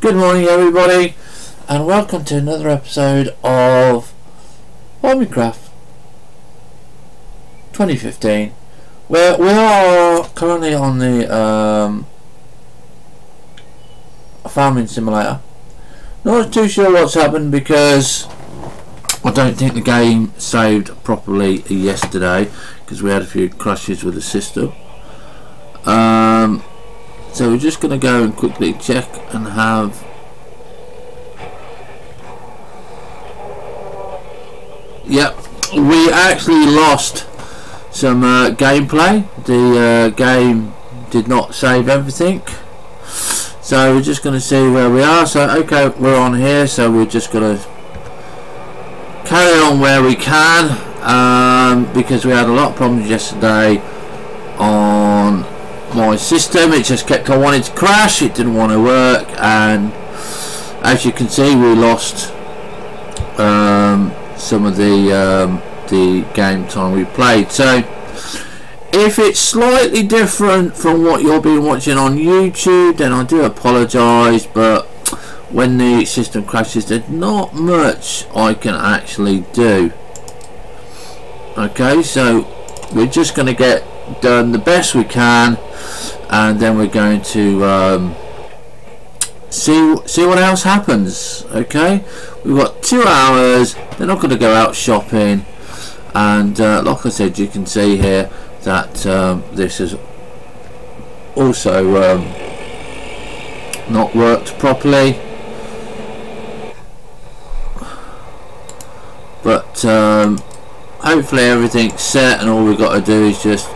Good morning everybody, and welcome to another episode of Minecraft 2015, where we are currently on the farming simulator. Not too sure what's happened because I don't think the game saved properly yesterday because we had a few crashes with the system. So we're just going to go and quickly check and have we actually lost some gameplay. The game did not save everything, so we're just going to see where we are. So okay, we're on here, so we're just going to carry on where we can, because we had a lot of problems yesterday on my system. It just kept on wanting to crash, it didn't want to work, and as you can see we lost some of the game time we played. So if it's slightly different from what you'll be watching on YouTube, then I do apologise, but when the system crashes there's not much I can actually do. Okay, so we're just going to get done the best we can, and then we're going to see what else happens. Okay, we've got 2 hours. They're not going to go out shopping, and like I said, you can see here that this has also not worked properly, but hopefully everything's set, and all we've got to do is just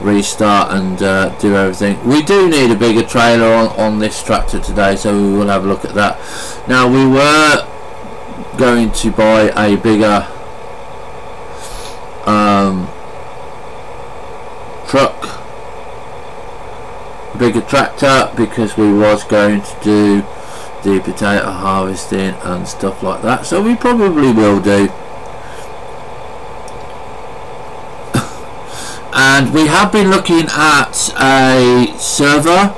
restart and do everything. We do need a bigger trailer on this tractor today, so we will have a look at that. Now, we were going to buy a bigger bigger tractor, because we was going to do the potato harvesting and stuff like that, so we probably will do. And we have been looking at a server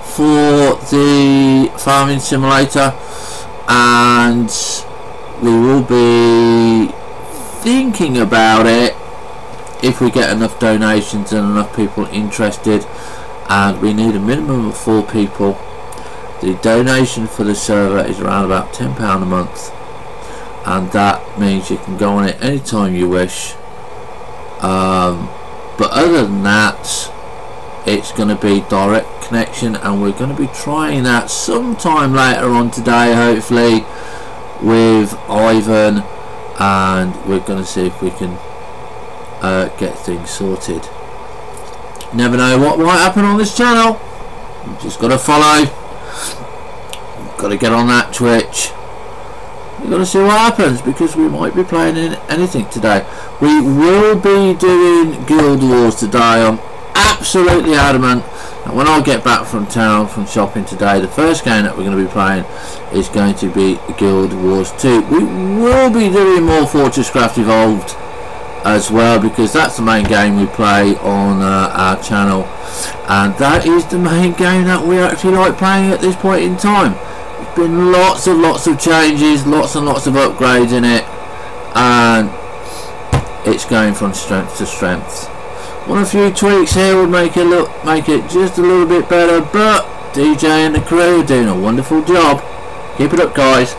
for the farming simulator, and we will be thinking about it if we get enough donations and enough people interested, and we need a minimum of 4 people. The donation for the server is around about £10 a month, and that means you can go on it anytime you wish. But other than that, it's going to be direct connection, and we're going to be trying that sometime later on today, hopefully, with Ivan, and we're going to see if we can get things sorted. Never know what might happen on this channel. You've just got to follow. Got to get on that Twitch. We've got to see what happens, because we might be playing in anything today. We will be doing Guild Wars today. I'm absolutely adamant that when I get back from town from shopping today, the first game that we're going to be playing is going to be Guild Wars 2. We will be doing more Fortress Craft Evolved as well, because that's the main game we play on our channel, and that is the main game that we actually like playing at this point in time. Been lots of changes, lots and lots of upgrades in it, and it's going from strength to strength. One or few tweaks here would make it just a little bit better, but DJ and the crew are doing a wonderful job. Keep it up, guys.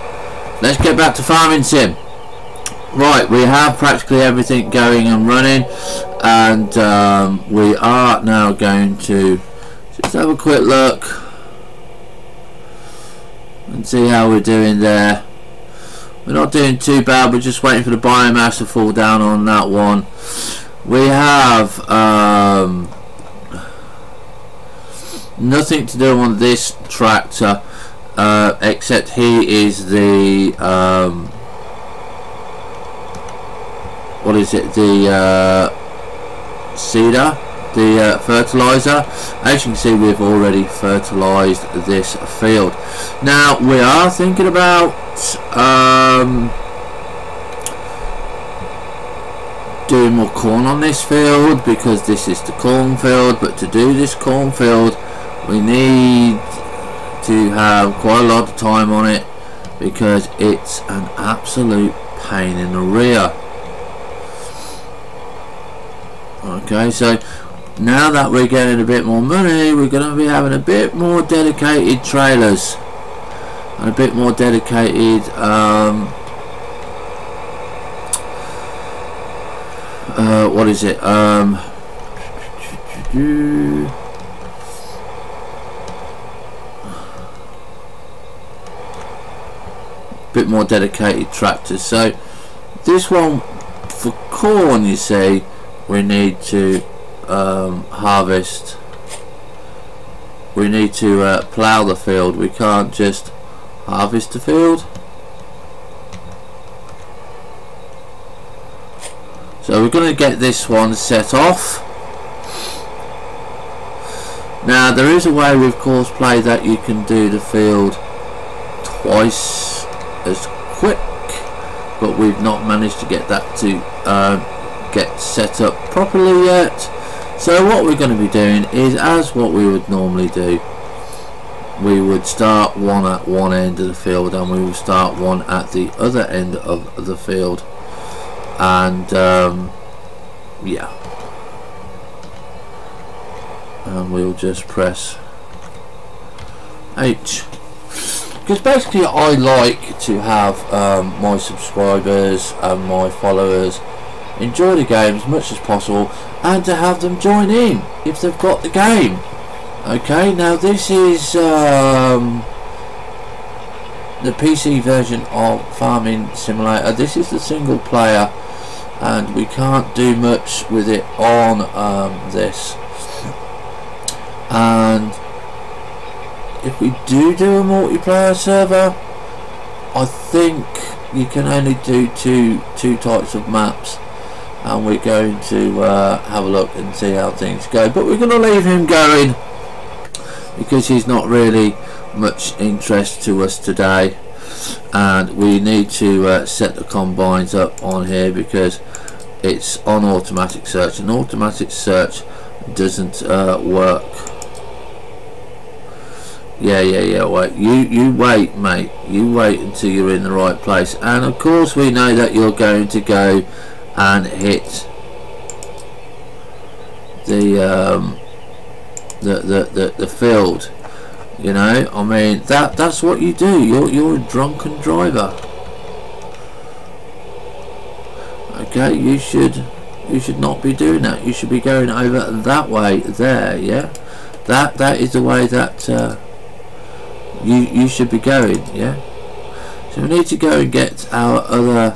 Let's get back to farming sim. Right, we have practically everything going and running, and we are now going to just have a quick look and see how we're doing there. We're not doing too bad, we're just waiting for the biomass to fall down on that one. We have nothing to do on this tractor, except he is the what is it, the seeder, the fertilizer. As you can see, we've already fertilized this field. Now we are thinking about doing more corn on this field, because this is the cornfield, but to do this cornfield we need to have quite a lot of time on it because it's an absolute pain in the rear. Okay, so now that we're getting a bit more money, we're going to be having a bit more dedicated trailers and a bit more dedicated what is it, bit more dedicated tractors. So this one for corn, you see, we need to harvest, we need to plough the field. We can't just harvest the field. So we're going to get this one set off. Now there is a way with course play that you can do the field twice as quick, but we've not managed to get that to get set up properly yet. So what we're going to be doing is, as what we would normally do, we would start one at one end of the field and we will start one at the other end of the field, and yeah, and we'll just press H, because basically I like to have my subscribers and my followers enjoy the game as much as possible, and to have them join in if they've got the game. Okay, now this is the PC version of Farming Simulator. This is the single player, and we can't do much with it on this. And if we do a multiplayer server, I think you can only do two types of maps, and we're going to have a look and see how things go. But we're going to leave him going because he's not really much interest to us today, and we need to set the combines up on here because it's on automatic search, and automatic search doesn't work. Yeah, wait, you wait, mate, you wait until you're in the right place. And of course we know that you're going to go and hit the field, you know. I mean, that's what you do. You're a drunken driver. Okay, you should not be doing that. You should be going over that way there. Yeah, that is the way that you should be going. Yeah, so we need to go and get our other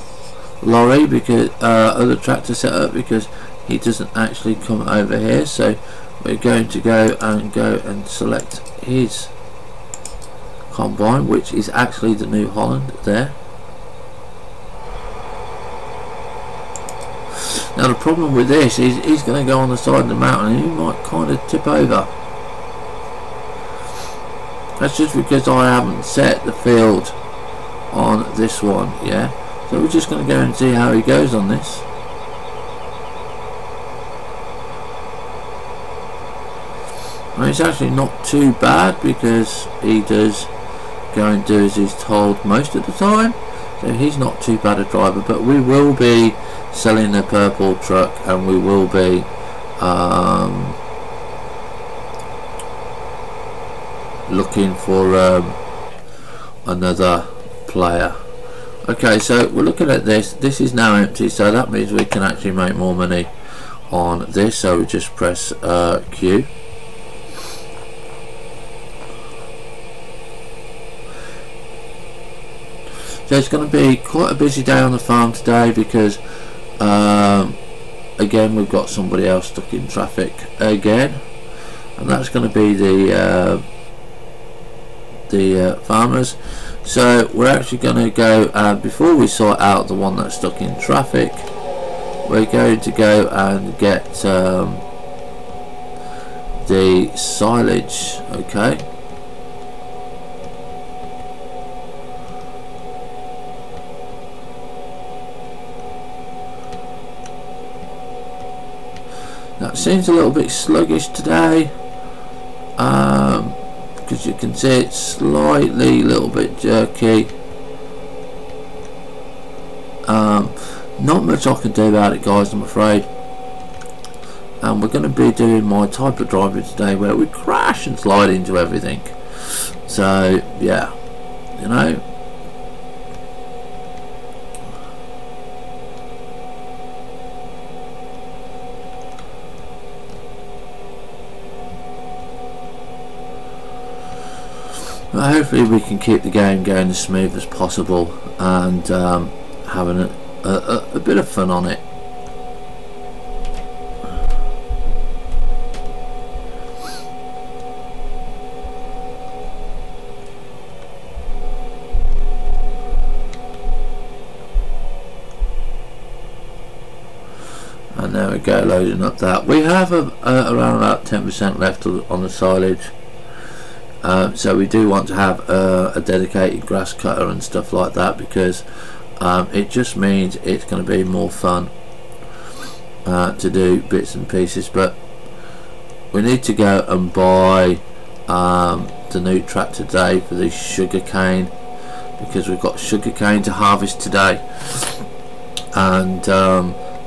lorry, because other tractor set up, because he doesn't actually come over here. So we're going to go and select his combine, which is actually the New Holland there. Now the problem with this is he's going to go on the side of the mountain and he might kind of tip over. That's just because I haven't set the field on this one. Yeah, so we're just going to go and see how he goes on this. Well, it's actually not too bad because he does go and do as he's told most of the time, so he's not too bad a driver. But we will be selling the purple truck, and we will be looking for another player. Okay, so we're looking at this. This is now empty, so that means we can actually make more money on this. So we just press Q. So it's going to be quite a busy day on the farm today because again we've got somebody else stuck in traffic again, and that's going to be the farmers. So we're actually going to go, before we sort out the one that's stuck in traffic, we're going to go and get the silage. Okay, that seems a little bit sluggish today. because you can see it's slightly a little bit jerky. Not much I can do about it, guys, I'm afraid. And we're going to be doing my type of driving today where we crash and slide into everything. So yeah, you know, but hopefully we can keep the game going as smooth as possible and having a bit of fun on it. And there we go, loading up that. We have around about 10% left on the silage. So we do want to have a dedicated grass cutter and stuff like that, because it just means it's going to be more fun to do bits and pieces. But we need to go and buy the new tractor today for the sugar cane, because we've got sugar cane to harvest today. And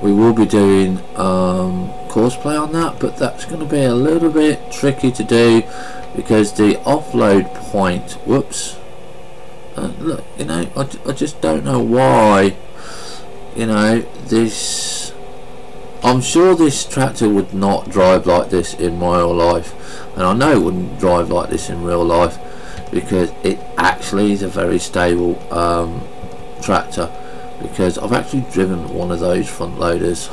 we will be doing courseplay on that, but that's going to be a little bit tricky to do because the offload point, whoops, look, you know, I just don't know why, you know, this, I'm sure this tractor would not drive like this in real life, and I know it wouldn't drive like this in real life because it actually is a very stable tractor, because I've actually driven one of those front loaders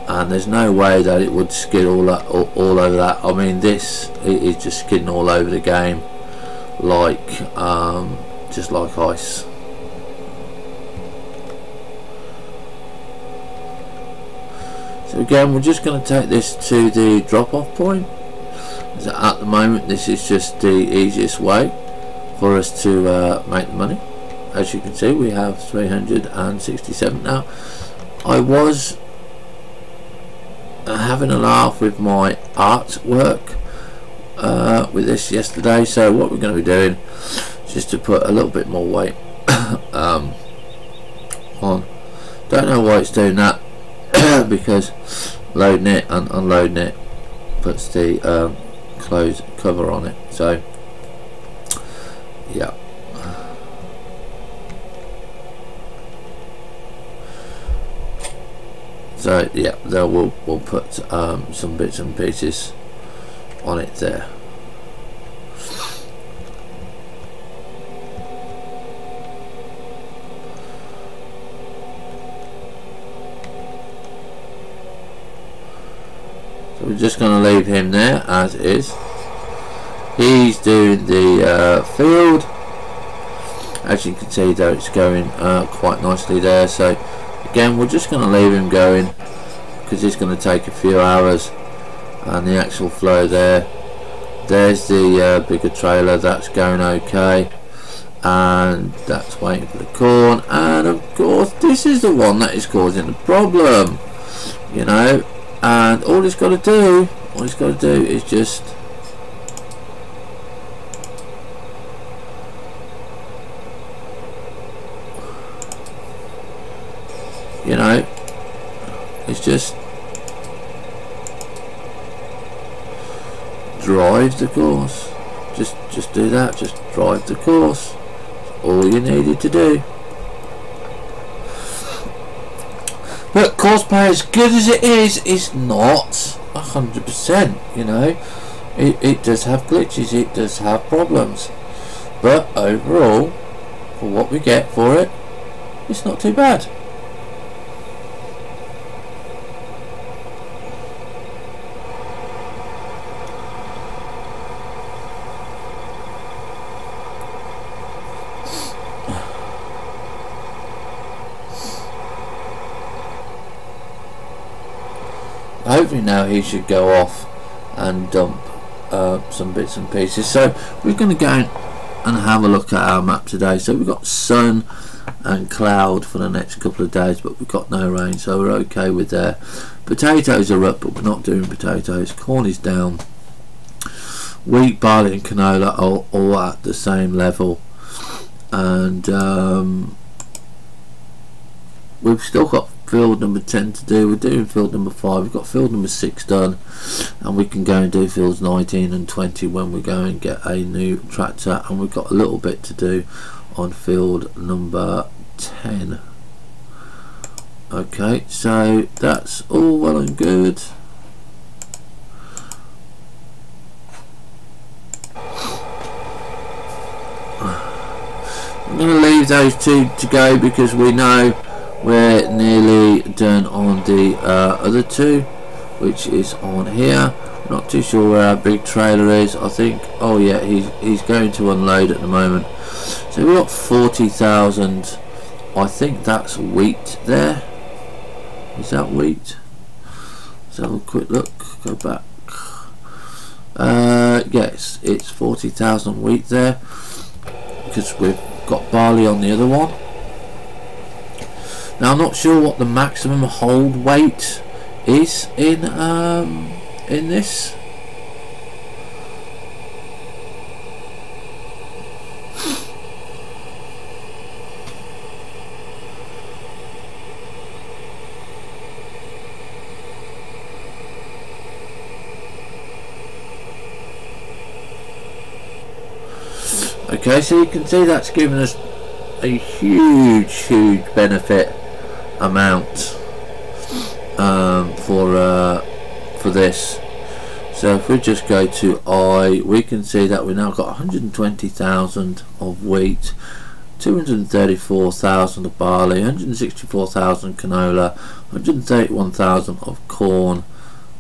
and there's no way that it would skid all over that. I mean, this is just skidding all over the game like just like ice. So again, we're just going to take this to the drop-off point. So at the moment this is just the easiest way for us to make the money. As you can see, we have 367 now. I was having a laugh with my artwork with this yesterday, so what we're going to be doing is just to put a little bit more weight on. Don't know why it's doing that because loading it and unloading it puts the close cover on it, so yeah. So yeah, there we'll put some bits and pieces on it there. So we're just going to leave him there as is. He's doing the field. As you can see though, it's going quite nicely there. So again, we're just going to leave him going because it's going to take a few hours. And the actual flow there, there's the bigger trailer, that's going okay, and that's waiting for the corn. And of course this is the one that is causing the problem, you know, and all he's got to do is just you know, it's just drive the course. Just do that, just drive the course. All you needed to do. But courseplay, as good as it is not 100%, you know. It does have glitches, it does have problems, but overall, for what we get for it, it's not too bad. Hopefully now he should go off and dump some bits and pieces. So we're going to go and have a look at our map today. So we've got sun and cloud for the next couple of days, but we've got no rain, so we're okay with there. Potatoes are up, but we're not doing potatoes. Corn is down. wheat, barley and canola are all at the same level, and we've still got field number 10 to do. We're doing field number 5, we've got field number 6 done, and we can go and do fields 19 and 20 when we go and get a new tractor, and we've got a little bit to do on field number 10. Okay, so that's all well and good. I'm going to leave those two to go because we know we're nearly done on the other two, which is on here. Not too sure where our big trailer is. I think, oh yeah, he's going to unload at the moment. So we've got 40,000. I think that's wheat there. Is that wheat? Let's have a quick look. Go back. Yes, it's 40,000 wheat there, because we've got barley on the other one. Now I'm not sure what the maximum hold weight is in this. Okay, so you can see that's given us a huge benefit amount for this. So if we just go to I, we can see that we've now got 120,000 of wheat, 234,000 of barley, 164,000 canola, 131,000 of corn,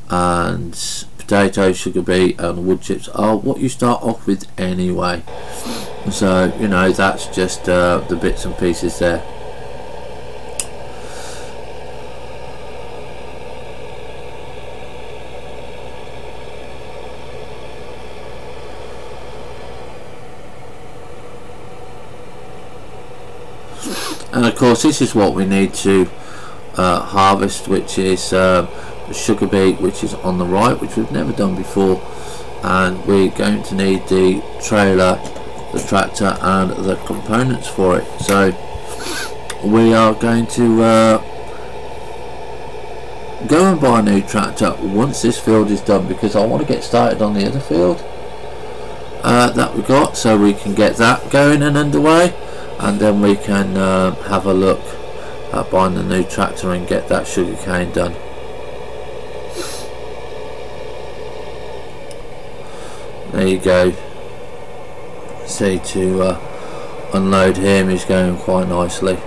and potatoes, sugar beet and wood chips are what you start off with anyway. So you know, that's just the bits and pieces there. And of course this is what we need to harvest, which is the sugar beet, which is on the right, which we've never done before, and we're going to need the trailer, the tractor and the components for it. So we are going to go and buy a new tractor once this field is done, because I want to get started on the other field that we got, so we can get that going and underway, and then we can have a look at buying the new tractor and get that sugar cane done. There you go. See, to unload him is going quite nicely.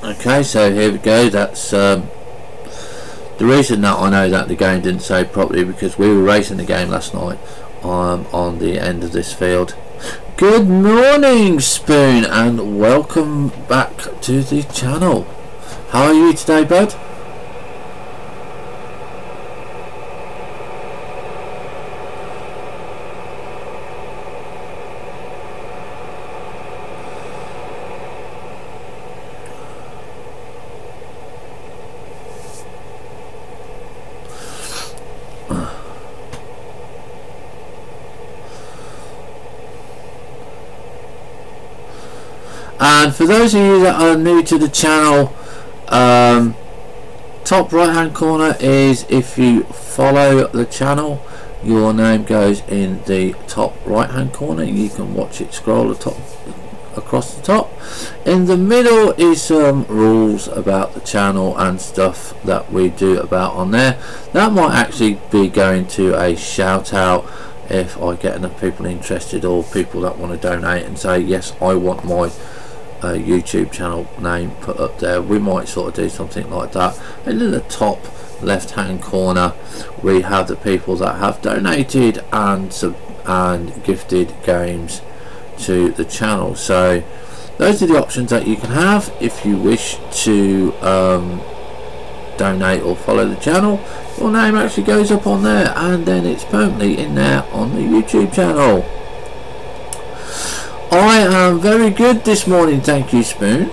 Okay, so here we go. That's the reason that I know that the game didn't save properly, because we were racing the game last night on the end of this field. Good morning, Spoon, and welcome back to the channel. How are you today, bud? And for those of you that are new to the channel, top right hand corner is if you follow the channel, your name goes in the top right hand corner. You can watch it scroll across the top. In the middle is some rules about the channel and stuff that we do about on there. That might actually be going to a shout out if I get enough people interested, or people that want to donate and say yes, I want my YouTube channel name put up there. We might sort of do something like that. And in the top left hand corner we have the people that have donated and gifted games to the channel. So those are the options that you can have if you wish to donate or follow the channel. Your name actually goes up on there, and then it's permanently in there on the YouTube channel. I am very good this morning, thank you, Spoon.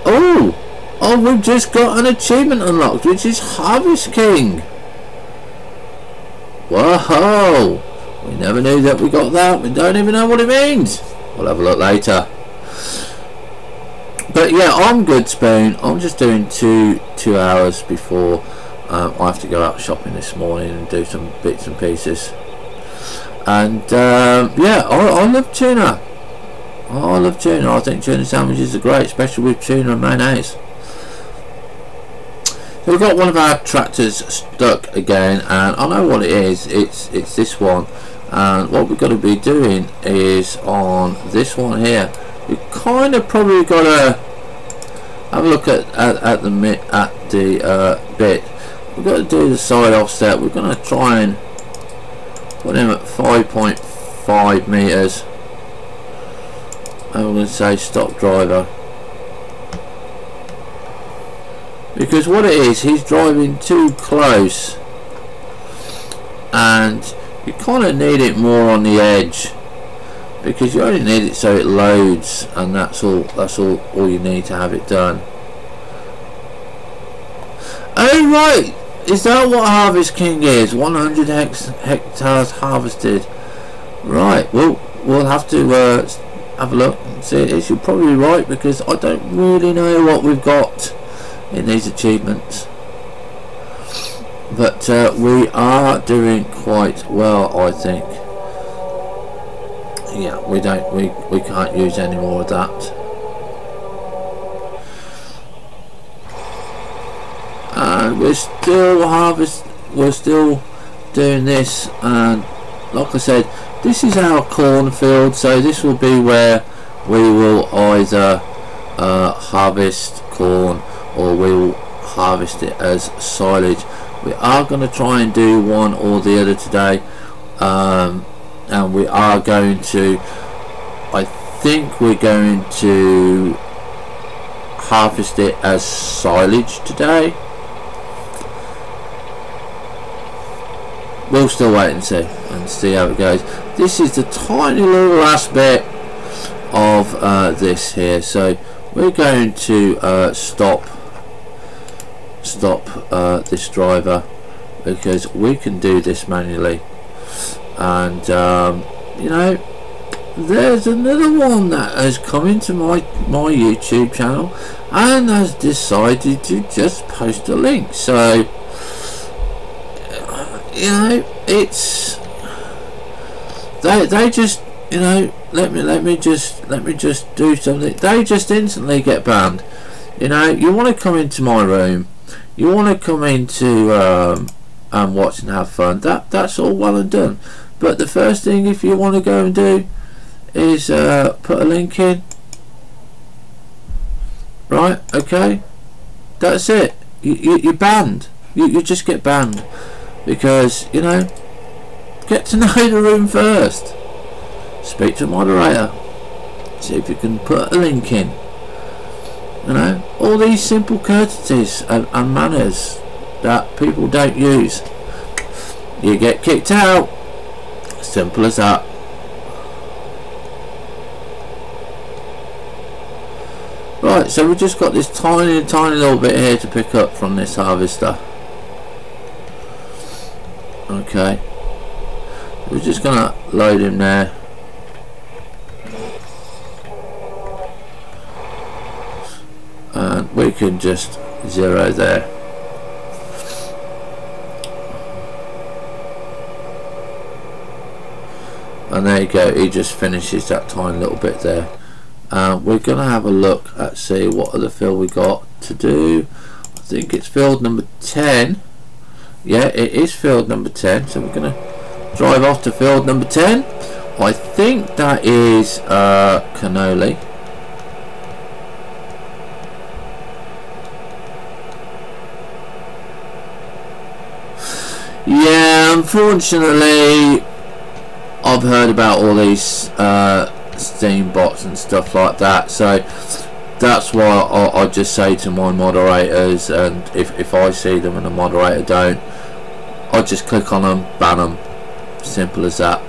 Oh, we've just got an achievement unlocked, which is Harvest King. Whoa, we never knew that we got that. We don't even know what it means. We'll have a look later. But yeah, I'm good, Spoon. I'm just doing two hours before I have to go out shopping this morning and do some bits and pieces. And yeah, I love tuna. I love tuna. I think tuna sandwiches are great, especially with tuna and mayonnaise. So we've got one of our tractors stuck again, and I know what it is. It's this one. And what we've got to be doing is on this one here. We kind of probably got to have a look at the bit. We've got to do the side offset. We're going to try and put him at 5.5 meters, and we're going to say stop driver, because what it is, he's driving too close and you kind of need it more on the edge, because you only need it so it loads, and that's all you need to have it done. Oh right, is that what Harvest King is? 100 hectares harvested. Right, well, we'll have to have a look and see. It is, you're probably right, because I don't really know what we've got in these achievements. But we are doing quite well, I think. Yeah, we can't use any more of that. And we're still doing this, and like I said, this is our cornfield, so this will be where we will either harvest corn, or we will harvest it as silage. We are going to try and do one or the other today, and we are going to, I think we're going to harvest it as silage today. We'll still wait and see how it goes. This is the tiny little last bit of this here, so we're going to stop this driver, because we can do this manually. And you know, there's another one that has come into my YouTube channel and has decided to just post a link. So you know, it's they just, you know, let me just do something. They just instantly get banned. You know, you want to come into my room, you want to come into and watch and have fun. That's all well and done. But the first thing, if you want to go and do, is put a link in. Right? Okay. That's it. You're banned. You just get banned. Because, you know, get to know the room first. Speak to a moderator. See if you can put a link in. You know, all these simple courtesies and manners that people don't use. You get kicked out. Simple as that. Right, so we've just got this tiny little bit here to pick up from this harvester. Okay, we're just gonna load him there. And we can just 0 there. And there you go, he just finishes that tiny little bit there. We're going to have a look at see what other field we got to do. I think it's field number 10. Yeah, it is field number 10, so we're going to drive off to field number 10. I think that is cannoli. Yeah, unfortunately I've heard about all these Steam bots and stuff like that, so that's why I just say to my moderators, and if I see them and the moderator don't, I just click on them, ban them, simple as that.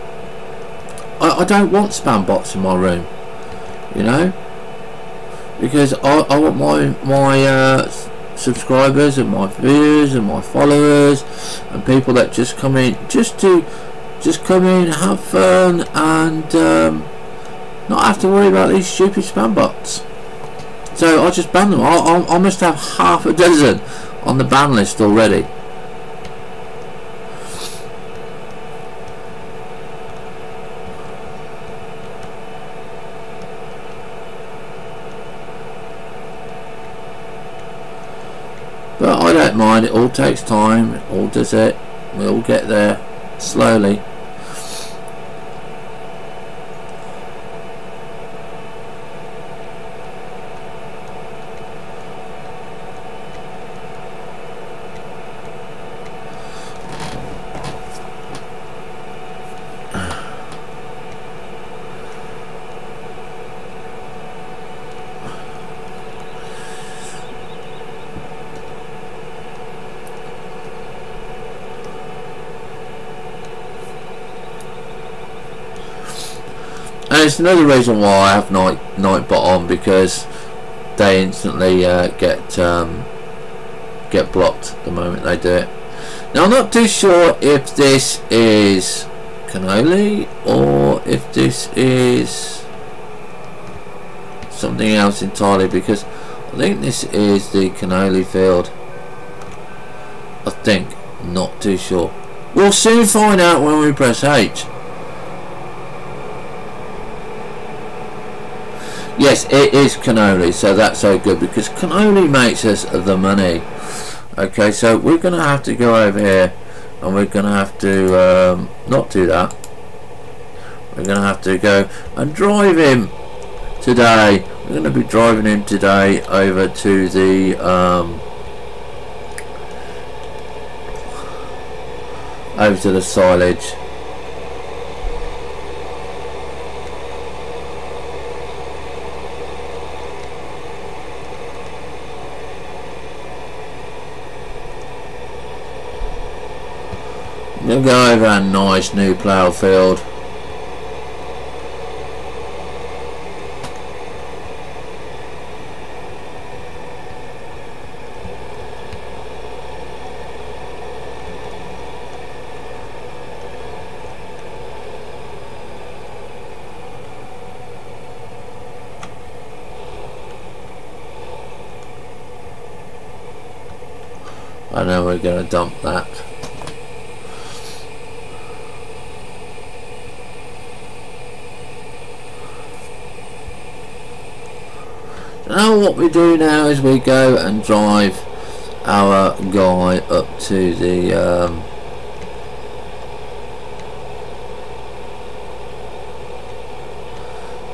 I don't want spam bots in my room, you know, because I want my subscribers and my viewers and my followers and people that just come in just come in, have fun, and not have to worry about these stupid spam bots. So I just ban them. I must have half a dozen on the ban list already. But I don't mind, it all takes time, it all does it, we all get there slowly. And it's another reason why I have Nightbot on, because they instantly get blocked the moment they do it. Now I'm not too sure if this is cannoli or if this is something else entirely, because I think this is the cannoli field. I think, not too sure. We'll soon find out when we press H. Yes, it is cannoli, so that's so good, because cannoli makes us the money. Okay, so we're going to have to go over here, and we're going to have to not do that. We're going to have to go and drive him today. We're going to be driving him today over to the silage. We'll go over a nice new plough field. I know we're going to dump that. Now what we do now is we go and drive our guy up to the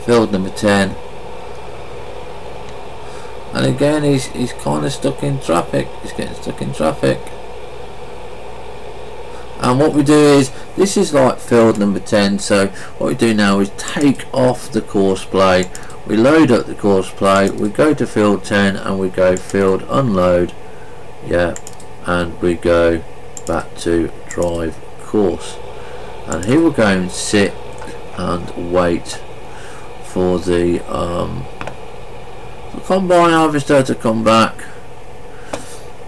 field number 10, and again he's kind of stuck in traffic. He's getting stuck in traffic. And what we do is, this is like field number 10, so what we do now is take off the course play. We load up the course play, we go to field 10 and we go field unload, yeah, and we go back to drive course, and he will go and sit and wait for the combine harvester to come back.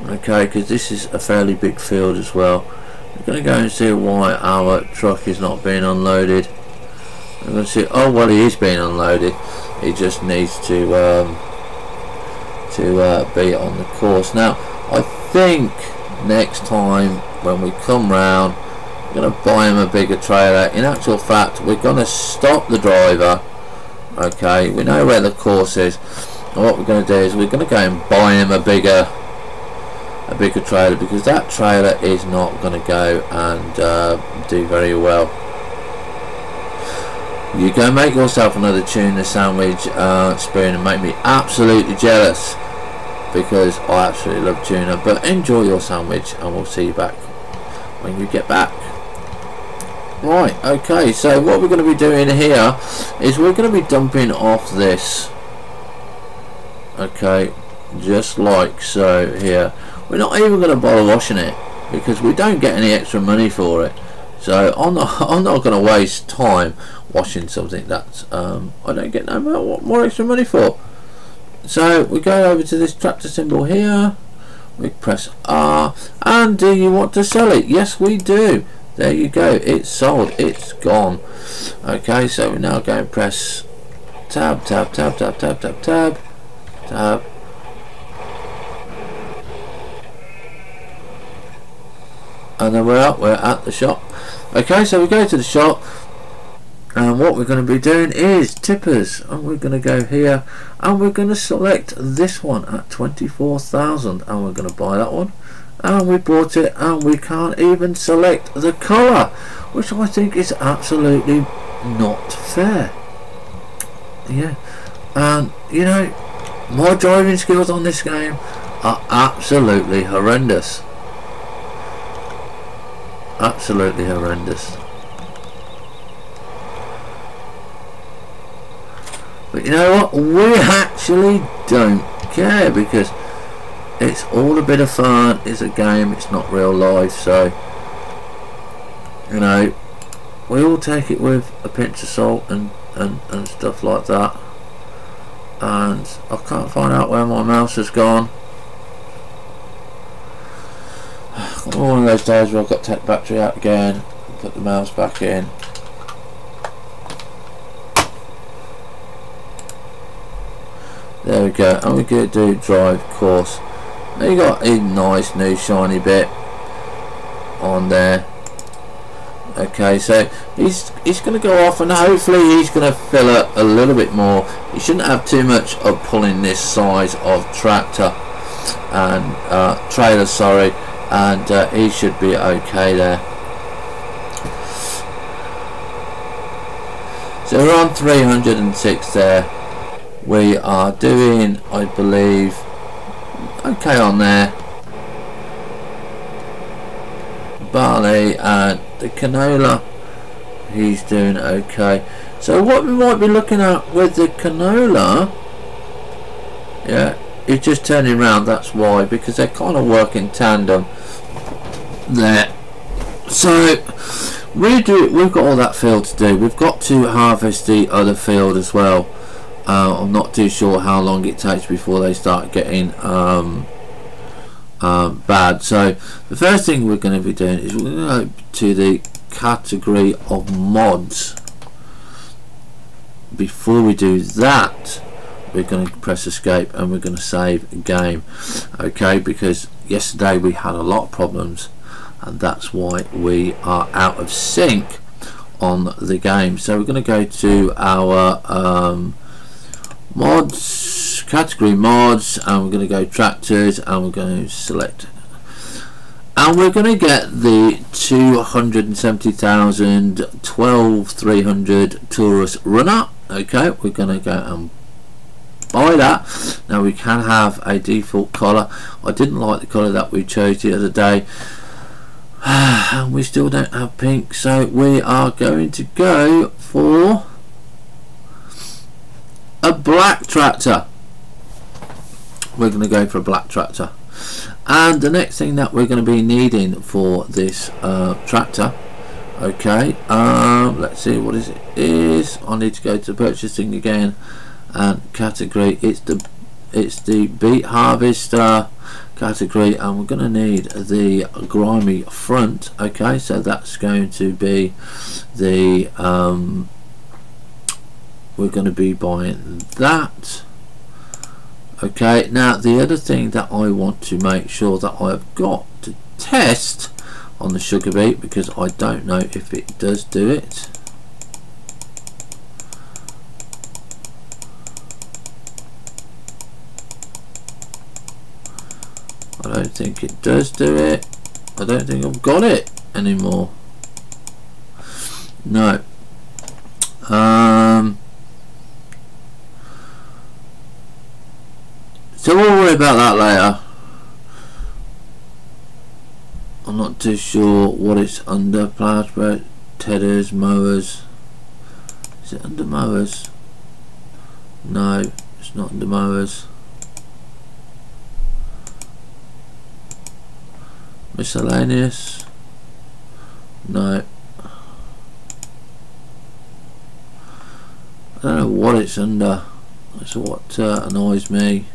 Okay, because this is a fairly big field as well. We're going to go and see why our truck is not being unloaded. We're going to see, oh well, he is being unloaded. He just needs to to be on the course. Now I think next time when we come round, we're going to buy him a bigger trailer. In actual fact, we're going to stop the driver. Okay, we know where the course is, and what we're going to do is we're going to go and buy him a bigger trailer, because that trailer is not going to go and do very well. You go make yourself another tuna sandwich spoon and make me absolutely jealous, because I absolutely love tuna. But enjoy your sandwich, and we'll see you back when you get back. Right, okay, so what we're going to be doing here is we're going to be dumping off this, okay, just like so here. We're not even going to bother washing it, because we don't get any extra money for it. So I'm not going to waste time washing something that I don't get no more extra money for. So we go over to this tractor symbol here, we press R, and do you want to sell it? Yes, we do. There you go, it's sold, it's gone. Okay, so we now go and press tab, tab, tab, tab, tab, tab, tab, tab. And then we're at the shop. Okay, so we go to the shop, and what we're going to be doing is tippers, and we're going to go here, and we're going to select this one at 24,000, and we're going to buy that one. And we bought it, and we can't even select the colour, which I think is absolutely not fair. Yeah, and you know, my driving skills on this game are absolutely horrendous. Absolutely horrendous. But you know what, we actually don't care, because it's all a bit of fun. It's a game, it's not real life, so you know, we all take it with a pinch of salt and stuff like that. And I can't find out where my mouse has gone. One of those days where I've got to take the battery out again, put the mouse back in. There we go, and we're going to do drive course. Now you got a nice new shiny bit on there. Okay, so he's going to go off, and hopefully he's going to fill it a little bit more. He shouldn't have too much of pulling this size of tractor and trailer, sorry, and he should be okay there. So we're on 306 there. We are doing, I believe, okay on there. Barley and the canola, he's doing okay. So what we might be looking at with the canola, yeah, he's just turning around, that's why, because they kind of work in tandem there. So we've got all that field to do. We've got to harvest the other field as well. I'm not too sure how long it takes before they start getting bad. So the first thing we're going to be doing is we're going to go to the category of mods. Before we do that, we're going to press escape, and we're going to save game, okay, because yesterday we had a lot of problems, and that's why we are out of sync on the game. So we're going to go to our mods, category mods, and we're going to go tractors, and we're going to select, and we're going to get the 270,000 12300 Taurus runner. Okay, we're going to go and buy that. Now we can have a default colour. I didn't like the colour that we chose the other day, and we still don't have pink, so we are going to go for a black tractor. We're going to go for a black tractor, and the next thing that we're going to be needing for this tractor, okay, let's see what it is. I need to go to purchasing again, and category, it's the beet harvester category, and we're going to need the grimy front. Okay, so that's going to be the we're going to be buying that. Okay, now the other thing that I want to make sure that I've got to test on the sugar beet, because I don't know if it does do it. I don't think it does do it. I don't think I've got it anymore. No. So we'll worry about that later. I'm not too sure what it's under. Plough spread, tedders, mowers. Is it under mowers? No, it's not under mowers. Miscellaneous? No. I don't know what it's under. That's what annoys me.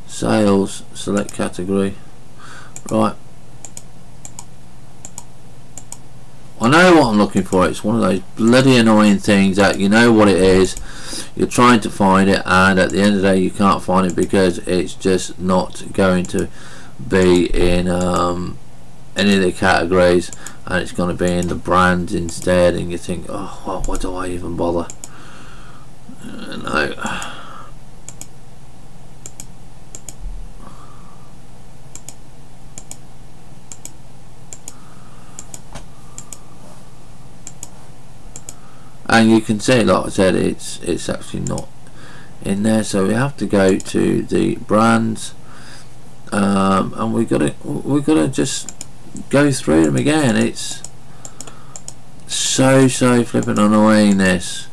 Sales, select category. Right. I know what I'm looking for. It's one of those bloody annoying things that you know what it is, you're trying to find it, and at the end of the day you can't find it because it's just not going to be in any of the categories, and it's going to be in the brands instead, and you think, oh, well, why do I even bother? No. And you can see, like I said, it's actually not in there, so we have to go to the brands, and we gotta just go through them again. It's so flipping annoying, this.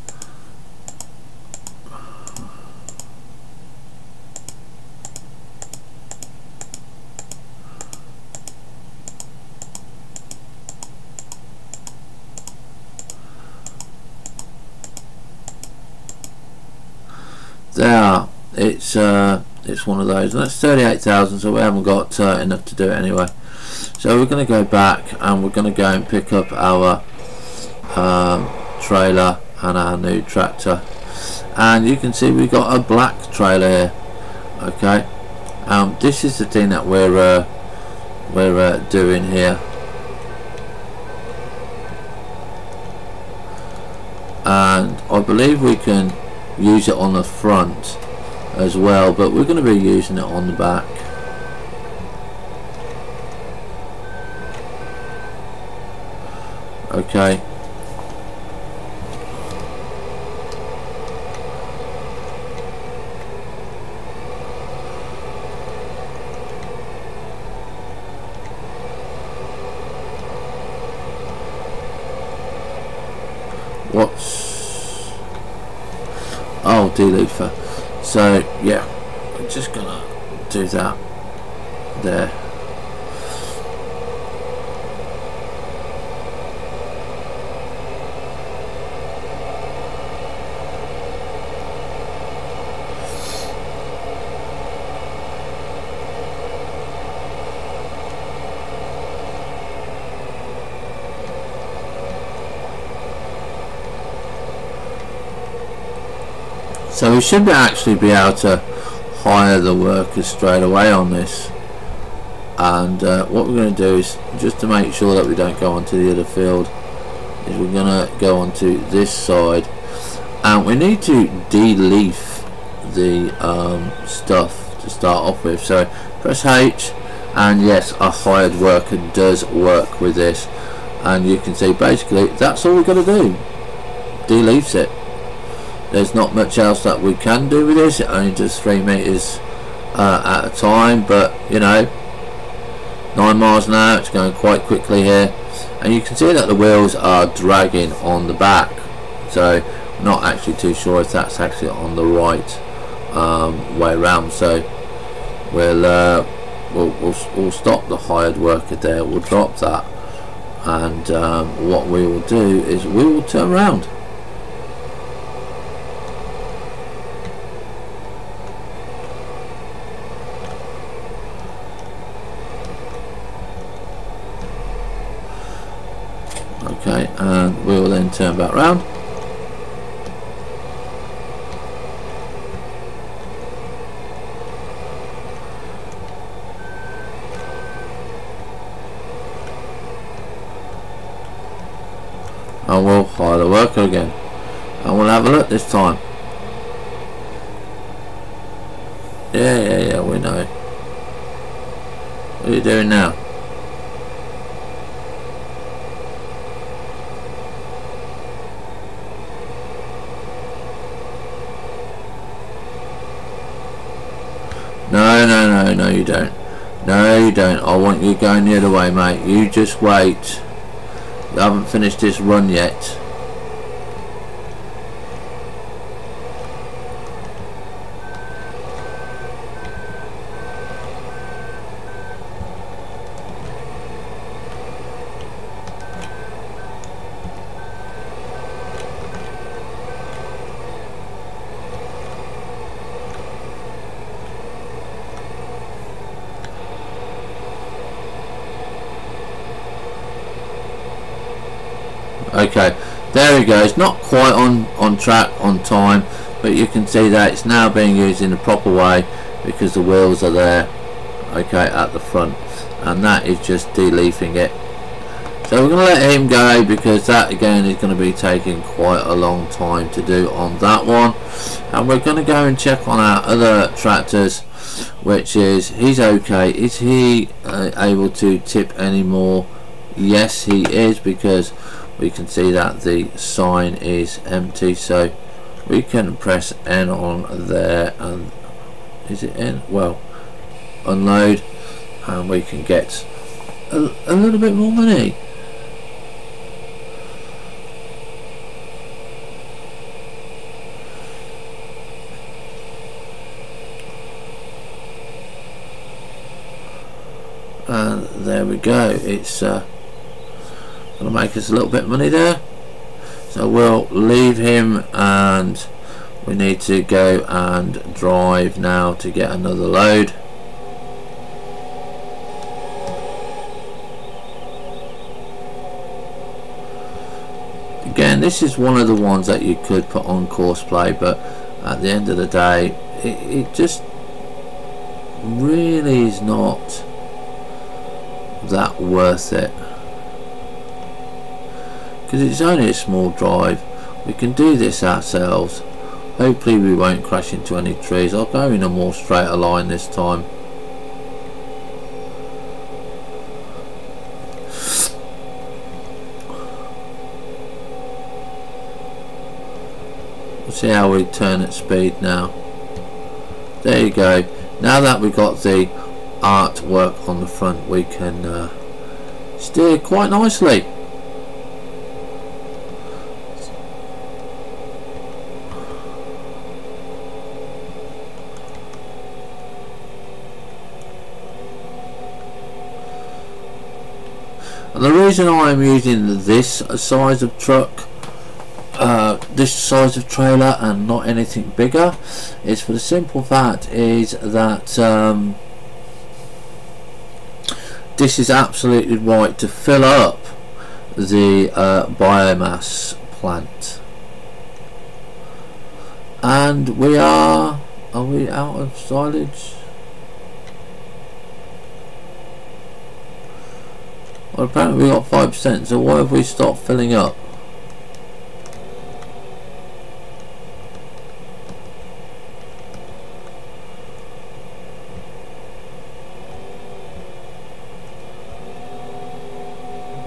There, it's one of those, and that's 38,000, so we haven't got enough to do it anyway. So we're going to go back and we're going to go and pick up our trailer and our new tractor, and you can see we've got a black trailer here. Okay, this is the thing that we're doing here, and I believe we can use it on the front as well, but we're going to be using it on the back. Okay, oh, de-leafer. So yeah, we're just gonna do that there. So we should actually be able to hire the workers straight away on this, and what we're going to do is, just to make sure that we don't go onto the other field, is we're going to go onto this side, and we need to de-leaf the stuff to start off with. So press H, and yes, a hired worker does work with this, and you can see basically that's all we're going to do, de-leafs it. There's not much else that we can do with this. It only does 3 meters at a time, but you know, 9 miles an hour, it's going quite quickly here, and you can see that the wheels are dragging on the back, so I'm not actually too sure if that's actually on the right way around. So we'll stop the hired worker there, we'll drop that, and what we will do is we will turn around. Okay, and we will then turn back round. and we'll hire the worker again, and we'll have a look this time. Yeah, we know. What are you doing now? No, you don't. No, you don't. I want you going the other way, mate. You just wait. You haven't finished this run yet. Okay, there we go. It's not quite on track, on time, but you can see that it's now being used in the proper way because the wheels are there, okay, at the front, and that is just deleafing it. So we're going to let him go because that again is going to be taking quite a long time to do on that one. And we're going to go and check on our other tractors, which is, he's okay. Is he able to tip anymore? Yes, he is, because we can see that the sign is empty, so we can press N on there, and is it N? Well, unload, and we can get a little bit more money. And there we go. It's gonna make us a little bit of money there, so we'll leave him, and we need to go and drive now to get another load. Again, this is one of the ones that you could put on course play, but at the end of the day it just really is not that worth it, because it's only a small drive. We can do this ourselves. Hopefully we won't crash into any trees. I'll go in a more straighter line this time. We'll see how we turn at speed now. There you go. Now that we've got the artwork on the front, we can steer quite nicely. And the reason I'm using this size of truck, this size of trailer, and not anything bigger, is for the simple fact is that this is absolutely right to fill up the biomass plant. And are we out of silage? Well, apparently we got 5%, so why have we stopped filling up?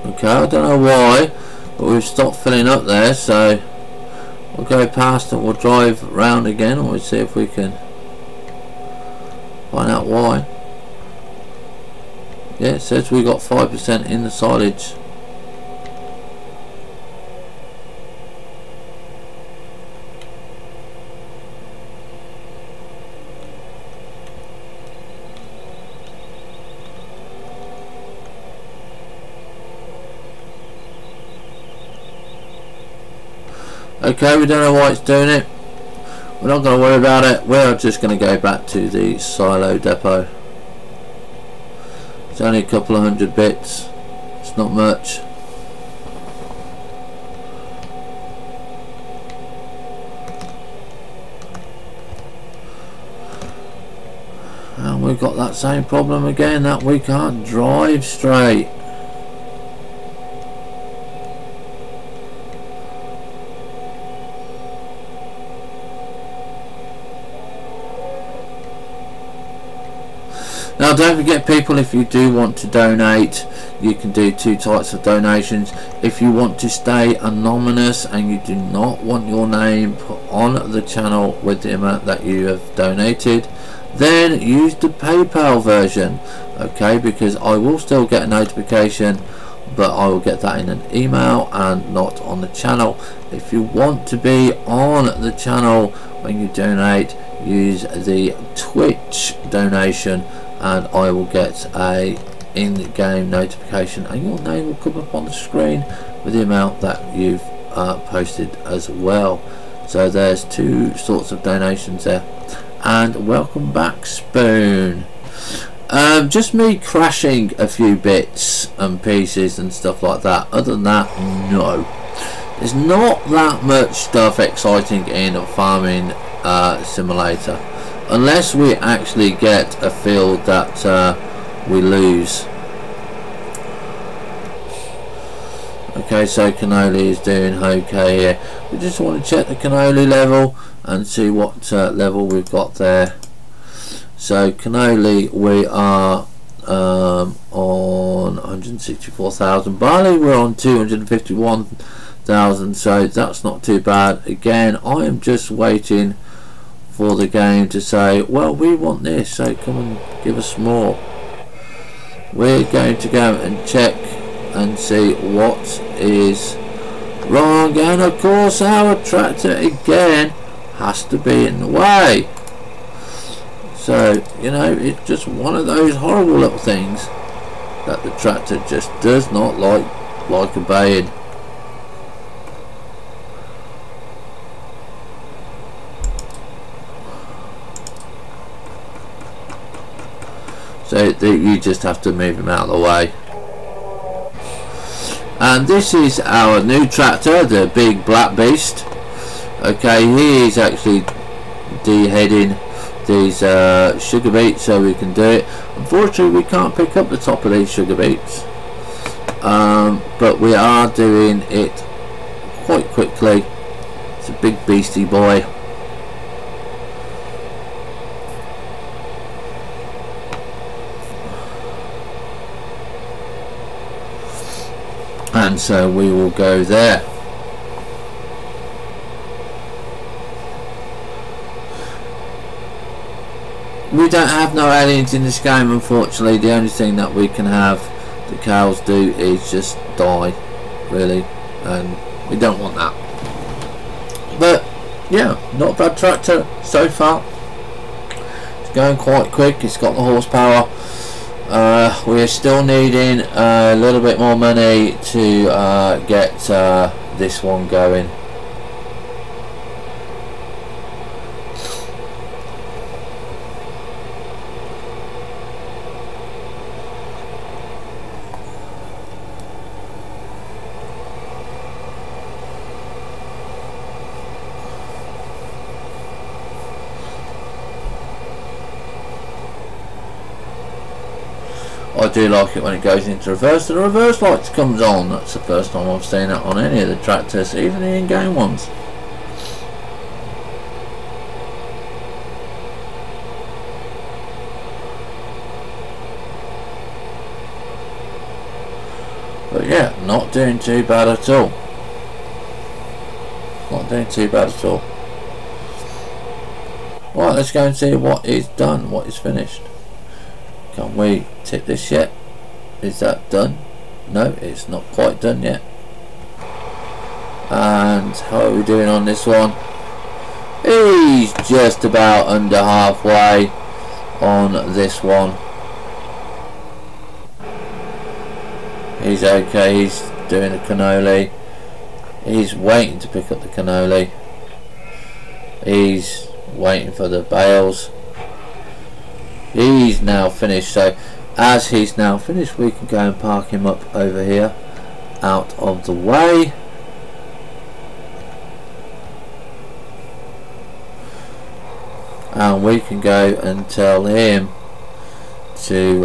Okay, I don't know why, but we've stopped filling up there, so we'll go past and we'll drive round again, and we'll see if we can find out why. Yeah, it says we got 5% in the silage. Okay, we don't know why it's doing it. We're not going to worry about it. We're just going to go back to the silo depot. It's only a couple of 100 bits. It's not much. And we've got that same problem again, that we can't drive straight. Now don't forget people, if you do want to donate, you can do two types of donations. If you want to stay anonymous and you do not want your name put on the channel with the amount that you have donated, then use the PayPal version, okay, because I will still get a notification, but I will get that in an email and not on the channel. If you want to be on the channel when you donate, use the Twitch donation and I will get a in-game notification and your name will come up on the screen with the amount that you've posted as well. So there's two sorts of donations there. And welcome back, Spoon. Just me crashing a few bits and pieces and stuff like that. Other than that, no, there's not that much stuff exciting in Farming Simulator, unless we actually get a field that we lose. Okay, so cannoli is doing okay here. We just want to check the cannoli level and see what level we've got there. So cannoli, we are on 164,000. Barley, we're on 251,000, so that's not too bad. Again, I am just waiting for the game to say, well, we want this, so come and give us more. We're going to go and check and see what is wrong, and of course our tractor again has to be in the way. So, you know, it's just one of those horrible little things that the tractor just does not like obeying. So you just have to move him out of the way. And this is our new tractor, the big black beast. Okay, he is actually deheading these sugar beets so we can do it. Unfortunately, we can't pick up the top of these sugar beets, but we are doing it quite quickly. It's a big beastie boy. And so we will go there. We don't have no aliens in this game, unfortunately. The only thing that we can have the cows do is just die, really, and we don't want that. But yeah, not a bad tractor so far. It's going quite quick. It's got the horsepower. We're still needing a little bit more money to get this one going. I do like it when it goes into reverse. The reverse lights comes on. That's the first time I've seen it on any of the tractors, even the in-game ones. But yeah, not doing too bad at all. Not doing too bad at all. Right, let's go and see what is done, what is finished. Can we tip this yet? Is that done? No, it's not quite done yet. And how are we doing on this one? He's just about under halfway on this one. He's okay, he's doing the cannoli. He's waiting to pick up the cannoli. He's waiting for the bales. He's now finished, so as he's now finished we can go and park him up over here out of the way. And we can go and tell him to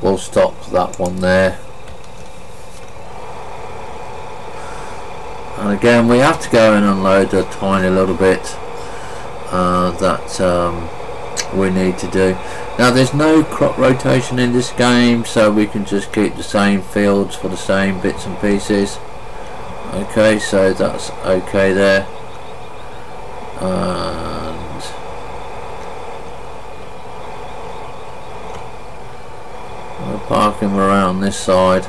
we'll stop that one there. And again, we have to go and unload a tiny little bit that we need to do. Now there's no crop rotation in this game, so we can just keep the same fields for the same bits and pieces. Okay, so that's okay there. And we'll park him around this side.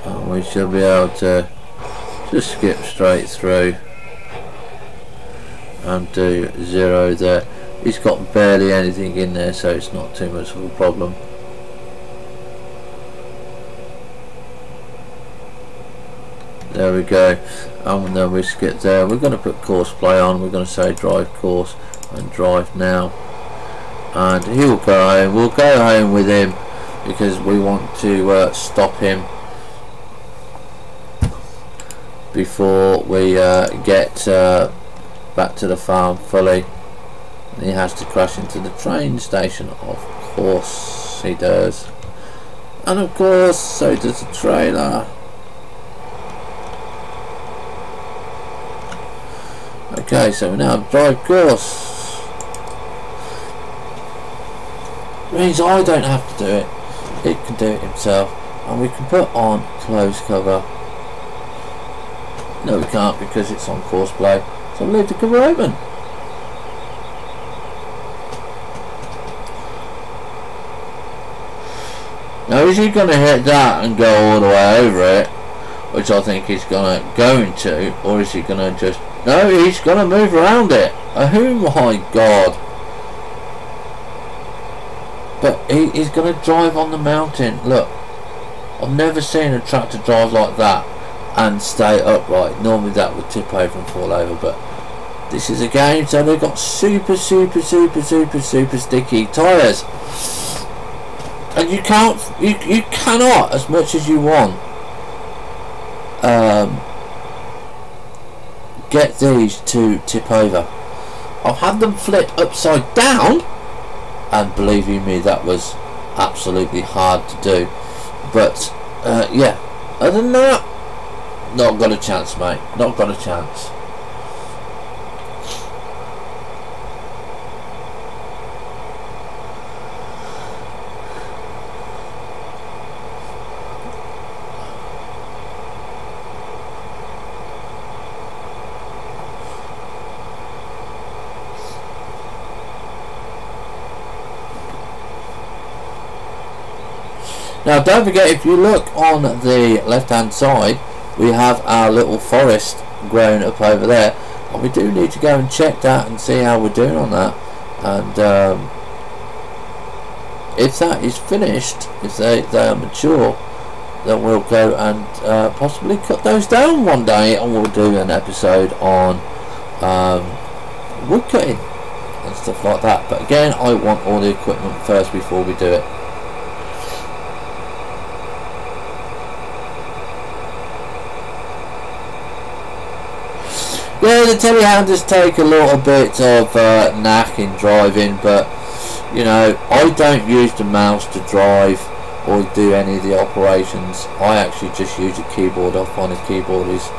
And we should be able to just skip straight through and do 0 there. He's got barely anything in there, so it's not too much of a problem. There we go. And then we skip there. We're going to put course play on. We're going to say drive course and drive now, and he will go home. We'll go home with him because we want to stop him before we get back to the farm fully. And he has to crash into the train station. Of course he does, and of course so does the trailer. Okay, so we now have drive course. Means I don't have to do it. It can do it himself, and we can put on close cover. No, we can't because it's on course play. So we'll leave the cover open. Now, is he going to hit that and go all the way over it, which I think he's going to, or is he going to just? No, he's going to move around it. Oh my god! But he's going to drive on the mountain. Look, I've never seen a tractor drive like that and stay upright. Normally that would tip over and fall over, but this is a game, so they've got super sticky tyres, and you cannot, as much as you want, get these to tip over. I've had them flip upside down, and believe you me, that was absolutely hard to do. But yeah, other than that, not got a chance, mate. Not got a chance. Now don't forget, if you look on the left hand side, we have our little forest growing up over there, and we do need to go and check that and see how we're doing on that. And if that is finished, if they are mature, then we'll go and possibly cut those down one day, and we'll do an episode on wood cutting and stuff like that. But again, I want all the equipment first before we do it. Yeah, the telehandlers take a little bit of knack in driving, but you know, I don't use the mouse to drive or do any of the operations. I actually just use a keyboard. I find a keyboard is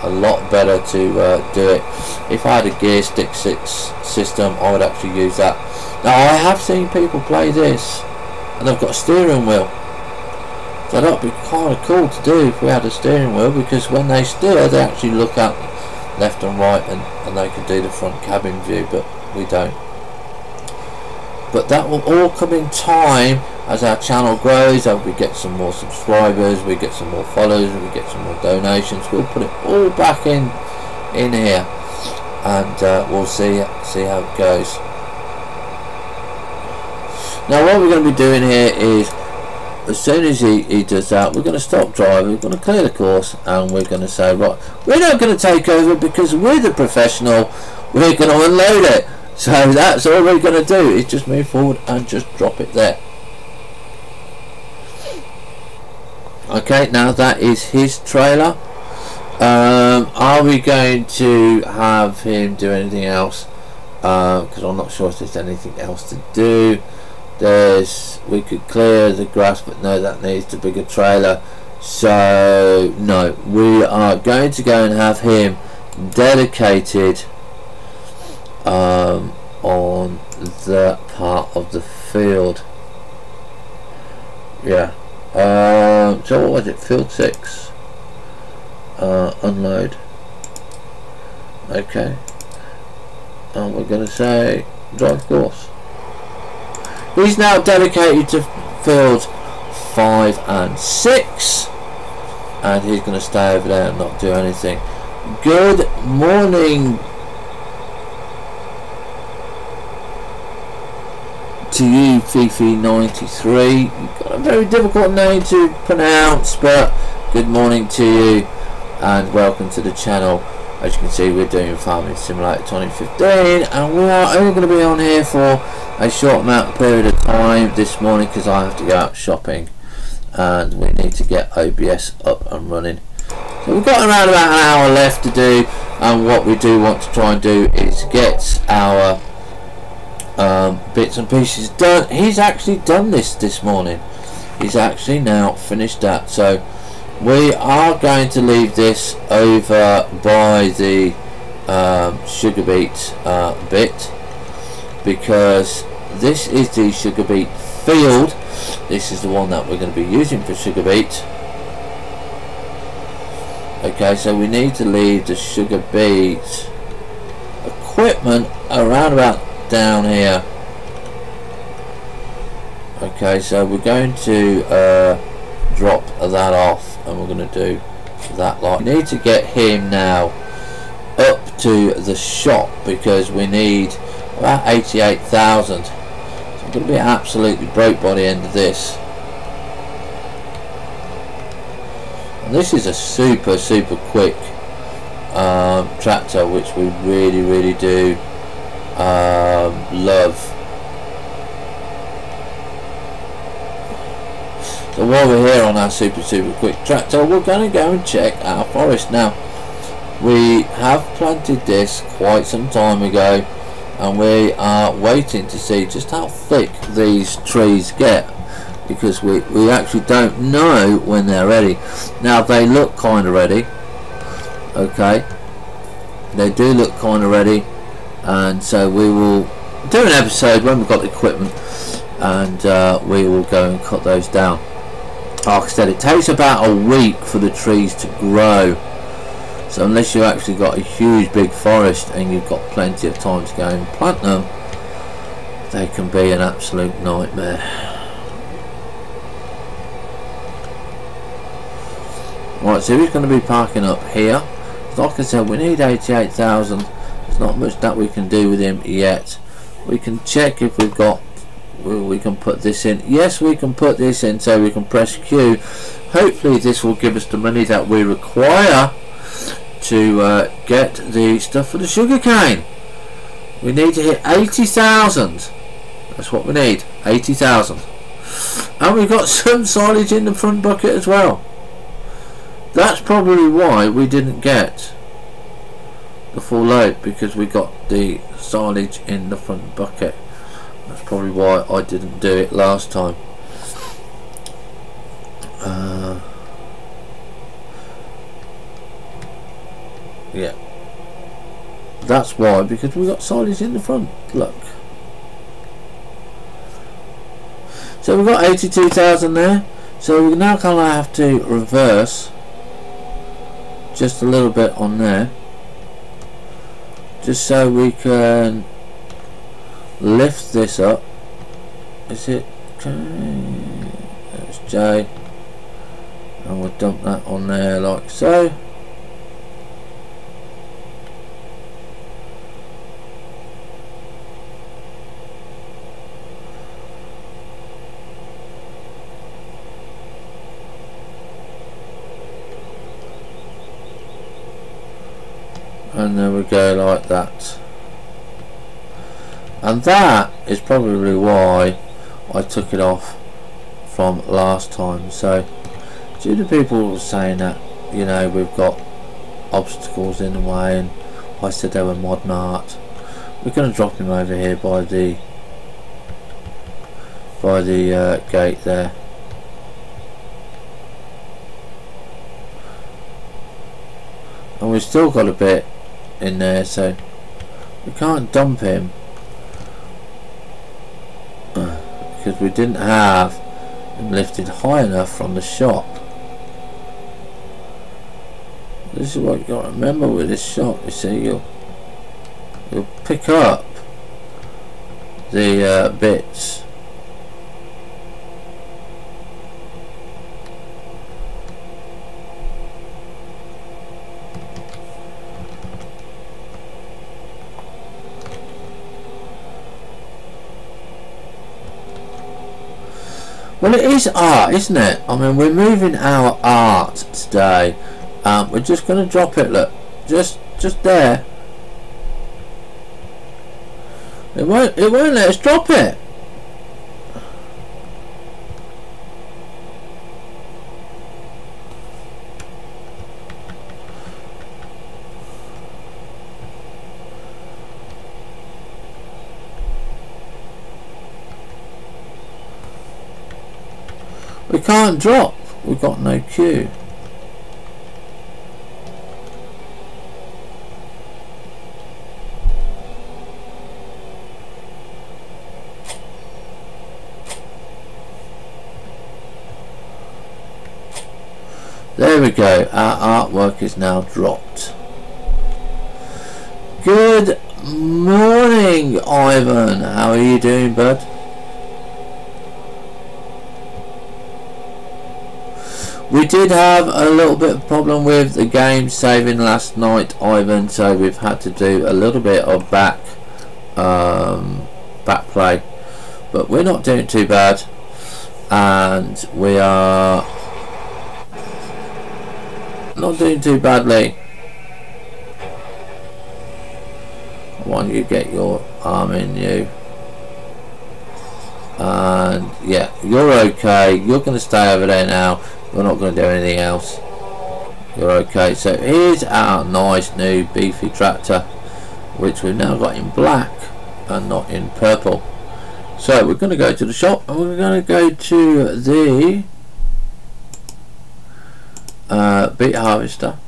a lot better to do it. If I had a gear stick system, I would actually use that. Now I have seen people play this and they've got a steering wheel, so that would be kind of cool to do if we had a steering wheel, because when they steer they actually look out left and right, and they can do the front cabin view, but we don't. But that will all come in time as our channel grows, and we get some more subscribers, we get some more followers, we get some more donations. We'll put it all back in here, and we'll see how it goes. Now what we're going to be doing here is, as soon as he does that, we're going to stop driving, we're going to clear the course, and we're going to say, right, we're not going to take over because we're the professional, we're going to unload it. So that's all we're going to do, is just move forward and just drop it there. Okay, now that is his trailer. Are we going to have him do anything else? Because I'm not sure if there's anything else to do. we could clear the grass, but no, that needs the bigger trailer. So no, we are going to go and have him dedicated on that part of the field. Yeah. So what was it? Field 6. Unload. Okay. And we're going to say drive course. He's now dedicated to fields 5 and 6, and he's going to stay over there and not do anything. Good morning to you, Fifi93. You've got a very difficult name to pronounce, but good morning to you and welcome to the channel. As you can see, we're doing Farming Simulator 2015, and we are only going to be on here for a short amount period of time this morning because I have to go out shopping and we need to get OBS up and running. So we've got around about an hour left to do, and what we do want to try and do is get our bits and pieces done. He's actually done this morning. He's actually now finished that. So we are going to leave this over by the sugar beet bit, because this is the sugar beet field. This is the one that we're going to be using for sugar beet. Okay, so we need to leave the sugar beet equipment around about down here. Okay, so we're going to drop that off, and we're going to do that like. We need to get him now up to the shop because we need about 88,000. So I'm going to be absolutely broke by the end of this. And this is a super quick tractor, which we really do love. So while we're here on our super quick tractor, we're going to go and check our forest. Now, we have planted this quite some time ago, and we are waiting to see just how thick these trees get, because we actually don't know when they're ready. Now, they look kind of ready. Okay, they do look kind of ready, and so we will do an episode when we've got the equipment, and we will go and cut those down. Like I said, it takes about a week for the trees to grow, so unless you've actually got a huge big forest and you've got plenty of time to go and plant them, they can be an absolute nightmare. Right, so he's going to be parking up here. Like I said, we need 88,000. There's not much that we can do with him yet. We can check if we've got, we can put this in. Yes, we can put this in, so we can press Q. Hopefully this will give us the money that we require to get the stuff for the sugar cane. We need to hit 80,000. That's what we need, 80,000. And we've got some silage in the front bucket as well. That's probably why we didn't get the full load, because we got the silage in the front bucket. That's probably why I didn't do it last time. Yeah, that's why, because we got silage in the front. Look, so we've got 82,000 there. So we now kind of have to reverse just a little bit on there, just so we can lift this up. Is it okay? That's J, and we'll dump that on there like so. And there we go, like that. And that is probably why I took it off from last time. So due to people saying that, you know, we've got obstacles in the way, and I said they were modern art, we're going to drop him over here by the by the gate there. And we've still got a bit in there, so we can't dump him because we didn't have him lifted high enough from the shop. This is what you got to remember with this shop. You see, you'll pick up the bits. Well, it is art, isn't it? I mean, we're moving our art today. We're just going to drop it. Look, just there. It won't let us drop it. We can't drop. We've got no queue. There we go. Our artwork is now dropped. Good morning, Ivan. How are you doing, bud? We did have a little bit of problem with the game saving last night, Ivan, so we've had to do a little bit of back play, but we're not doing too bad, and we are not doing too badly. Why don't you get your arm in you? And yeah, you're okay. You're going to stay over there now. We're not going to do anything else. You're okay. So here's our nice new beefy tractor, which we've now got in black and not in purple. So we're going to go to the shop, and we're going to go to the beet harvester.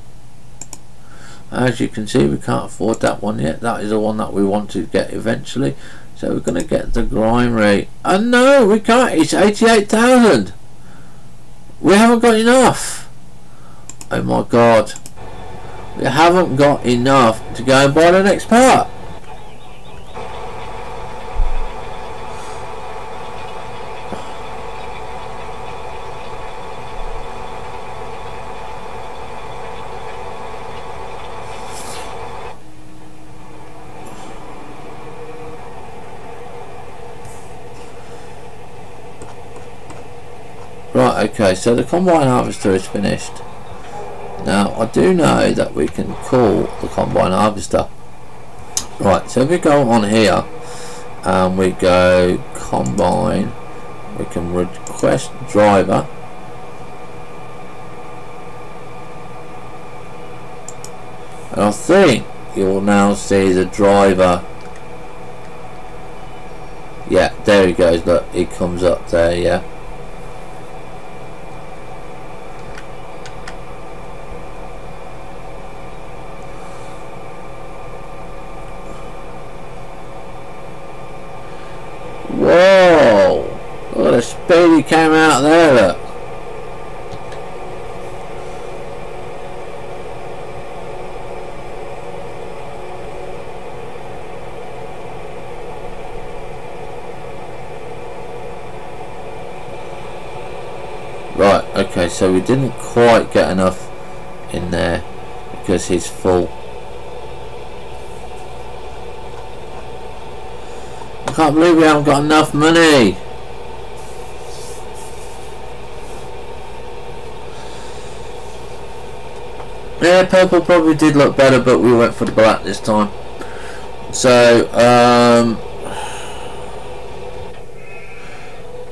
As you can see, we can't afford that one yet. That is the one that we want to get eventually. So we're going to get the granary. And no, we can't. It's 88,000. We haven't got enough. Oh my god. We haven't got enough to go and buy the next part. Right, okay, so the combine harvester is finished. Now, I do know that we can call the combine harvester. Right, so if we go on here and we go combine, we can request driver. And I think you will now see the driver. Yeah, there he goes, look, he comes up there, yeah. Whoa! Look at the speed he came out there, look. Right, okay, so we didn't quite get enough in there because he's full. I can't believe we haven't got enough money. Yeah, purple probably did look better, but we went for the black this time. So,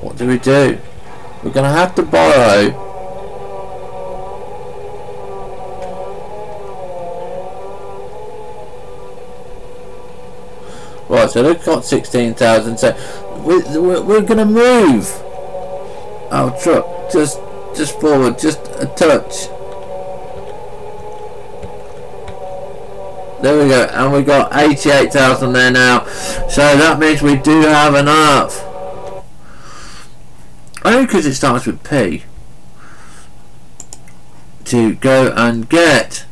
what do we do? We're going to have to borrow. Right, so they've got 16,000. So we're gonna move our truck just forward, just a touch. There we go, and we got 88,000 there now, so that means we do have enough. Only because it starts with P, to go and get.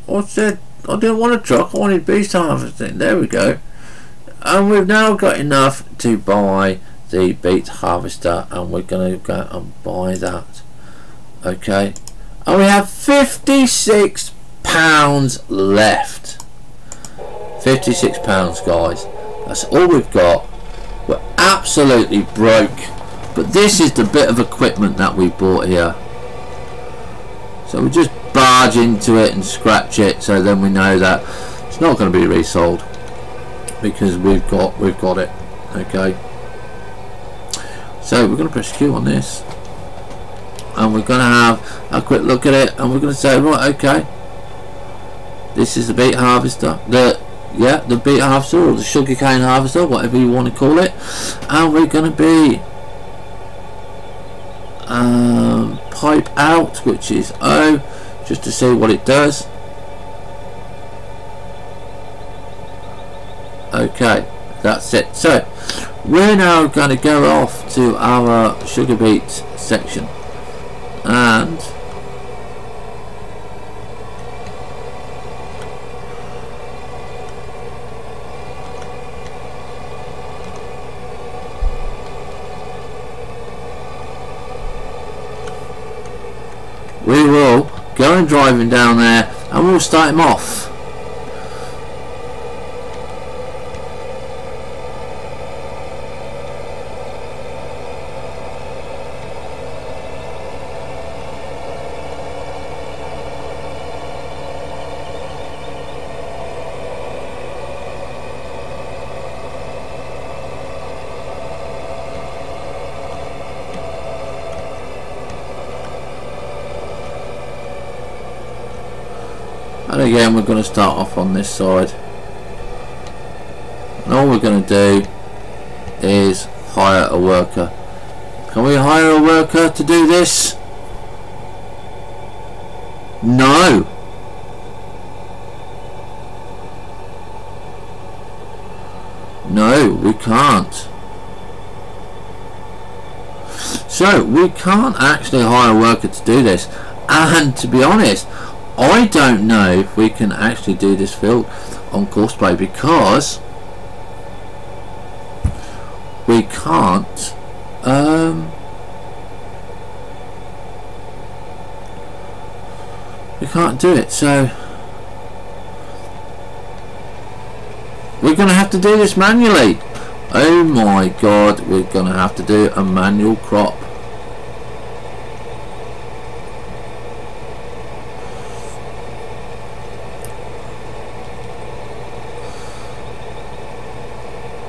I said I didn't want a truck, I wanted beast harvesting. There we go, and we've now got enough to buy the beet harvester, and we're going to go and buy that. Okay, and we have £56 left. £56, guys. That's all we've got. We're absolutely broke, but this is the bit of equipment that we bought here, so we just barge into it and scratch it, so then we know that it's not going to be resold because we've got it. Okay, so we're going to press Q on this, and we're going to have a quick look at it, and we're going to say, right, okay, this is the beet harvester, the beet harvester, or the sugarcane harvester, whatever you want to call it, and we're going to be pipe out, which is O, just to see what it does. Okay, that's it. So we're now going to go off to our sugar beet section, and we will go and drive him down there, and we'll start him off. And again, we're going to start off on this side, and all we're going to do is hire a worker. Can we hire a worker to do this? No. No, we can't. So we can't actually hire a worker to do this, and to be honest, I don't know if we can actually do this field on course play, because we can't do it. So we're going to have to do this manually. Oh my god, we're going to have to do a manual crop.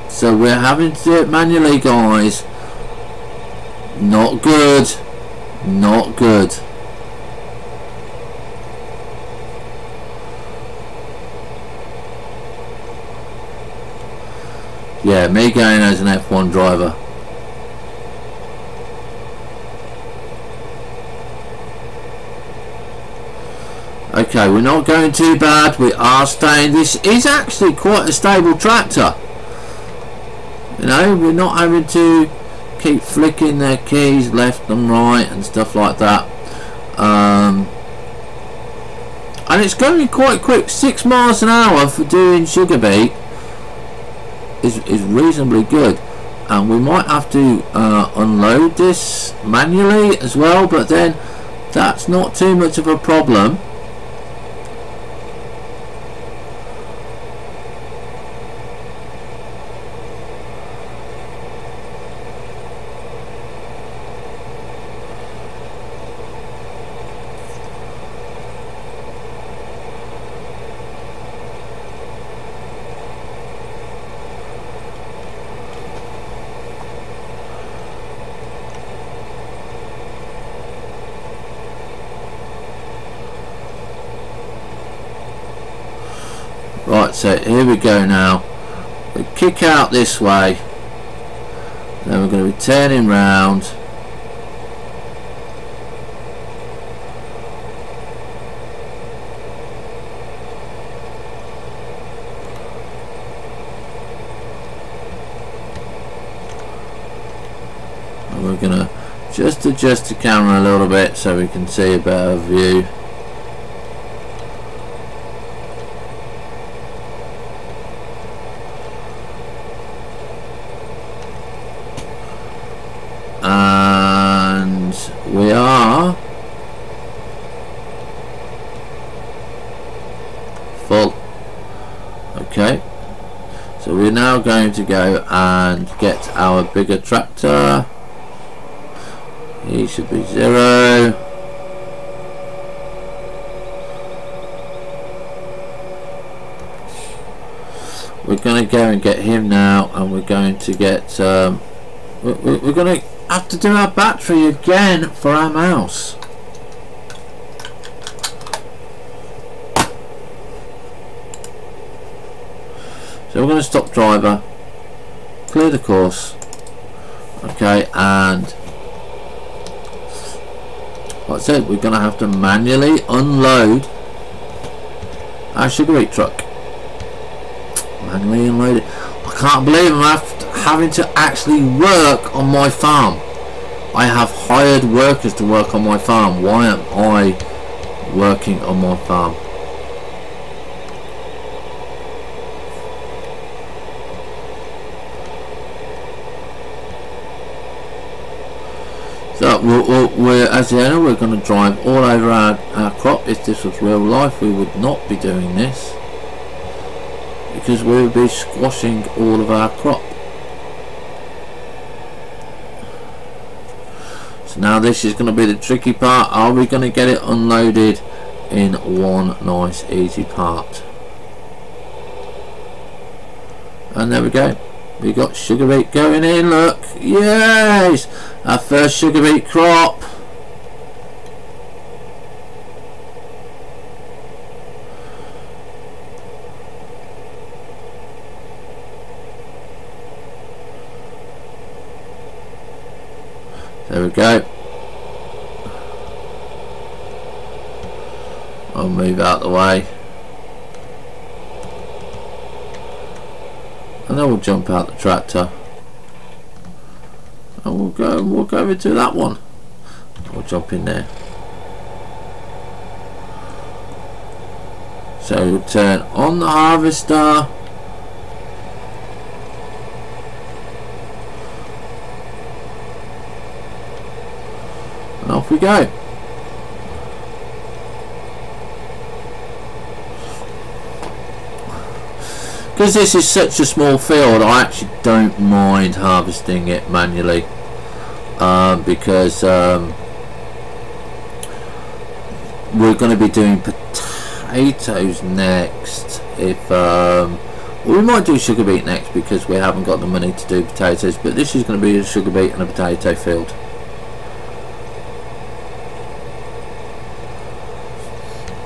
So we're having to do it manually, guys. Not good. Not good. Yeah, me going as an F1 driver. Okay, we're not going too bad. We are staying. This is actually quite a stable tractor. You know, we're not having to keep flicking their keys left and right and stuff like that. And it's going quite quick. 6 miles an hour for doing sugar beet is reasonably good. And we might have to unload this manually as well, but then that's not too much of a problem. Right, so here we go now. We kick out this way, Then we're going to be turning round. And we're going to just adjust the camera a little bit so we can see a better view. And we are full. Okay, so we're now going to go and get our bigger tractor. He should be 0. We're going to go and get him now, and we're going to get we're going to have to do our battery again for our mouse. So we're going to stop driver, clear the course. Okay, and like I said, we're going to have to manually unload our sugar beet truck. Manually unload it. I can't believe I'm having to actually work on my farm. I have hired workers to work on my farm. Why am I working on my farm? So we're as you know, we're going to drive all over our crop. If this was real life, we would not be doing this, because we would be squashing all of our crop. So now this is going to be the tricky part. Are we going to get it unloaded in one nice easy part? And there we go. We got sugar beet going in, look. Yes! Our first sugar beet crop. There we go. I'll move out the way. And then we'll jump out the tractor. And we'll go into that one. We'll jump in there. So we'll turn on the harvester. And off we go. Because this is such a small field, I actually don't mind harvesting it manually, because we're going to be doing potatoes next. If we might do sugar beet next, because we haven't got the money to do potatoes, but this is going to be a sugar beet and a potato field.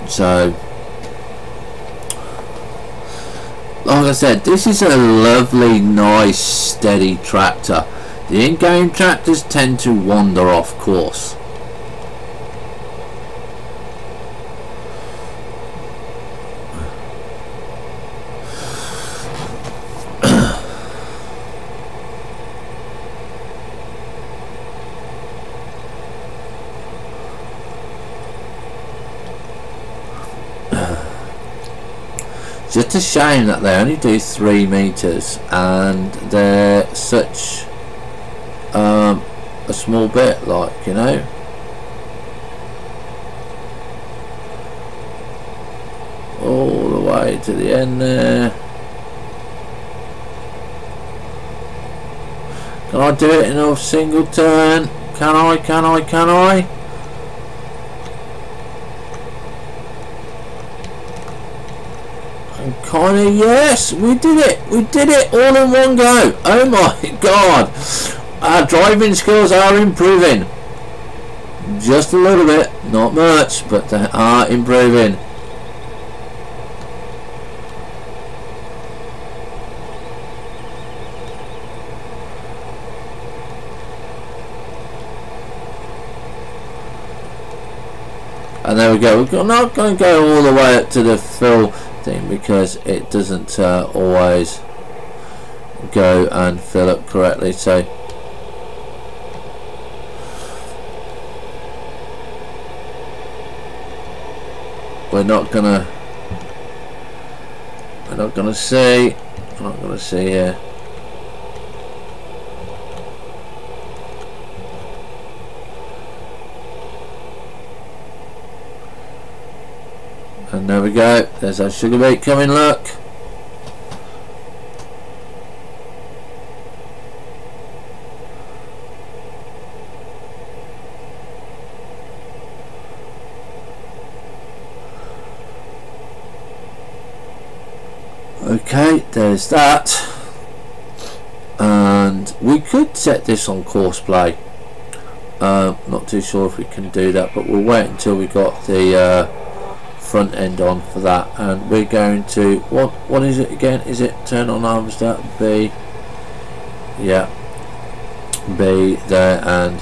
So like I said, this is a lovely, nice, steady tractor. The in-game tractors tend to wander off course. Just a shame that they only do 3 meters and they're such a small bit, like, you know. All the way to the end there. Can I do it in a single turn? Can I? Can I? Can I? Kinda, yes, we did it all in one go. Oh my god, our driving skills are improving just a little bit, not much, but they are improving. And there we go. We're not going to go all the way up to the fill thing because it doesn't always go and fill up correctly. So we're not gonna see here. And there we go, there's our sugar beet coming, look. Okay, there's that. And we could set this on course play. Not too sure if we can do that, but we'll wait until we got the front end on for that. And we're going to what is it again? Is it turn on harvester? B, yeah, B there, and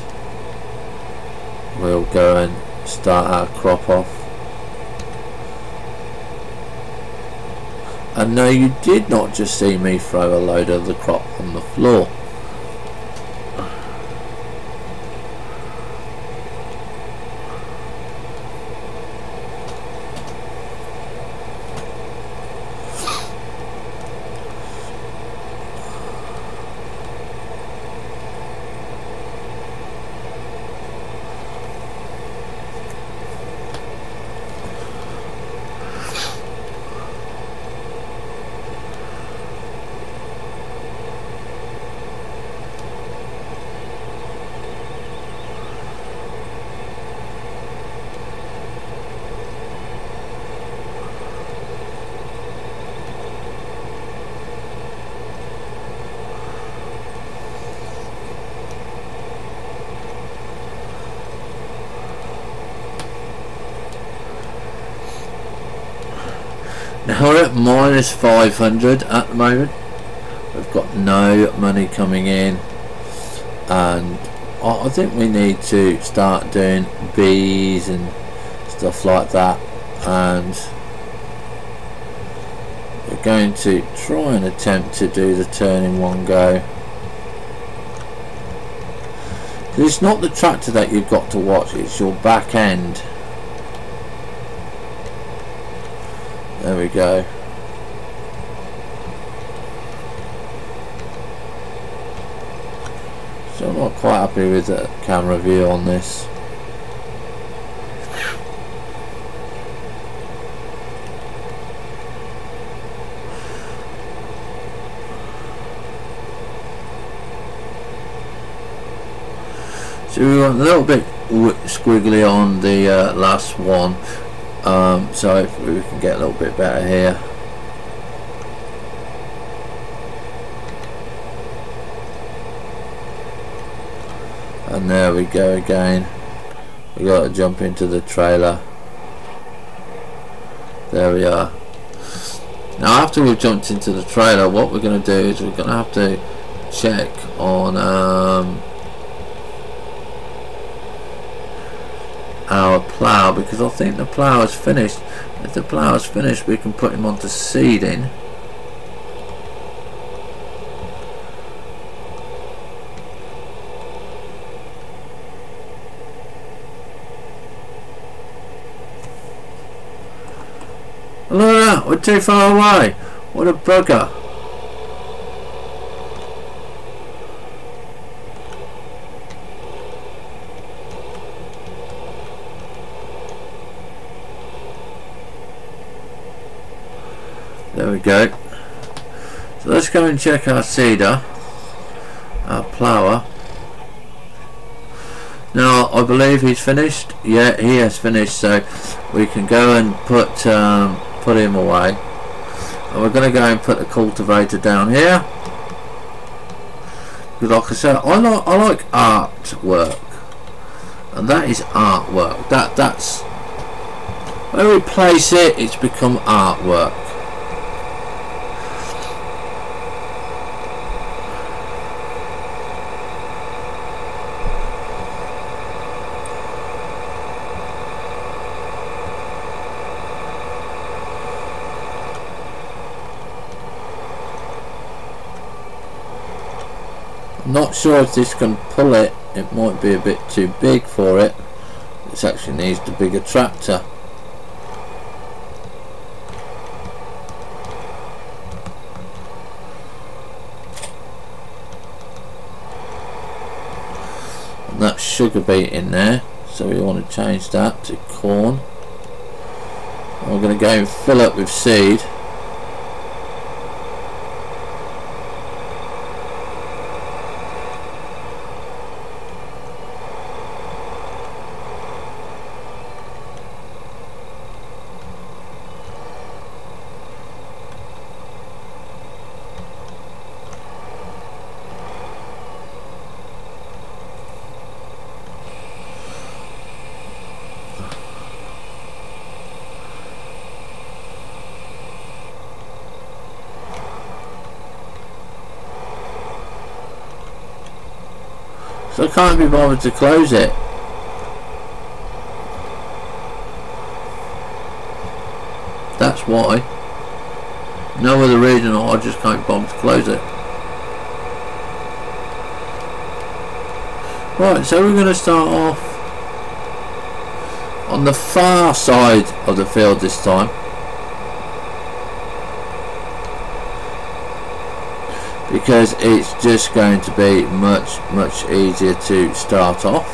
we'll go and start our crop off. And no, you did not just see me throw a load of the crop on the floor. Now we're at minus 500 at the moment. We've got no money coming in, and I think we need to start doing bees and stuff like that, and we're going to try and attempt to do the turn in one go. It's not the tractor that you've got to watch, it's your back end. There we go. So I'm not quite happy with the camera view on this. So we went a little bit squiggly on the last one. So hopefully we can get a little bit better here. And there we go again. We got to jump into the trailer. There we are. Now after we've jumped into the trailer, what we're going to do is we're going to have to check on our plough, because I think the plough is finished. If the plough is finished, we can put him onto seeding. Look at that, we're too far away. What a bugger. There we go. So let's go and check our seeder, our plougher. Now I believe he's finished. Yeah, he has finished, so we can go and put him away. And we're going to go and put the cultivator down here. Because like I said, I like artwork, and that is artwork. That's where we place it. It's become artwork. Not sure if this can pull it. It might be a bit too big for it. This actually needs the bigger tractor. And that's sugar beet in there, so we want to change that to corn. And we're going to go and fill up with seed. So I can't be bothered to close it. That's why. No other reason, I just can't bother to close it. Right, so we're going to start off on the far side of the field this time. Because it's just going to be much easier to start off.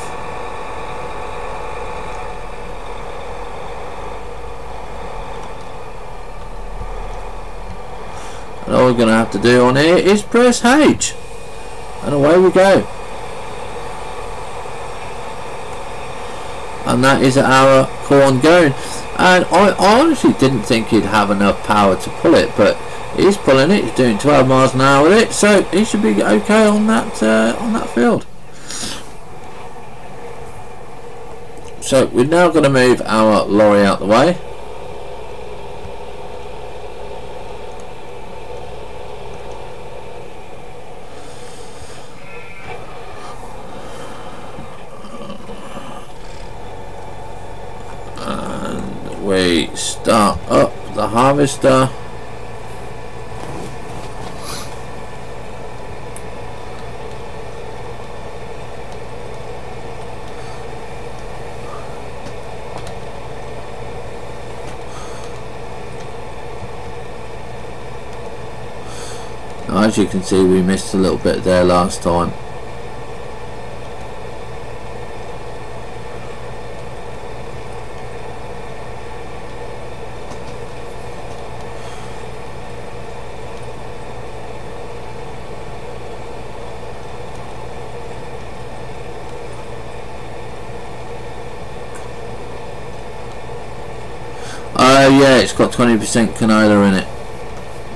And all we're going to have to do on here is press H, and away we go. And that is our corn going. And I honestly didn't think he'd have enough power to pull it, but he's pulling it. He's doing 12 miles an hour with it, so he should be okay on that field. So we're now going to move our lorry out the way. And we start up the harvester. As you can see, we missed a little bit there last time. Yeah, it's got 20% canola in it.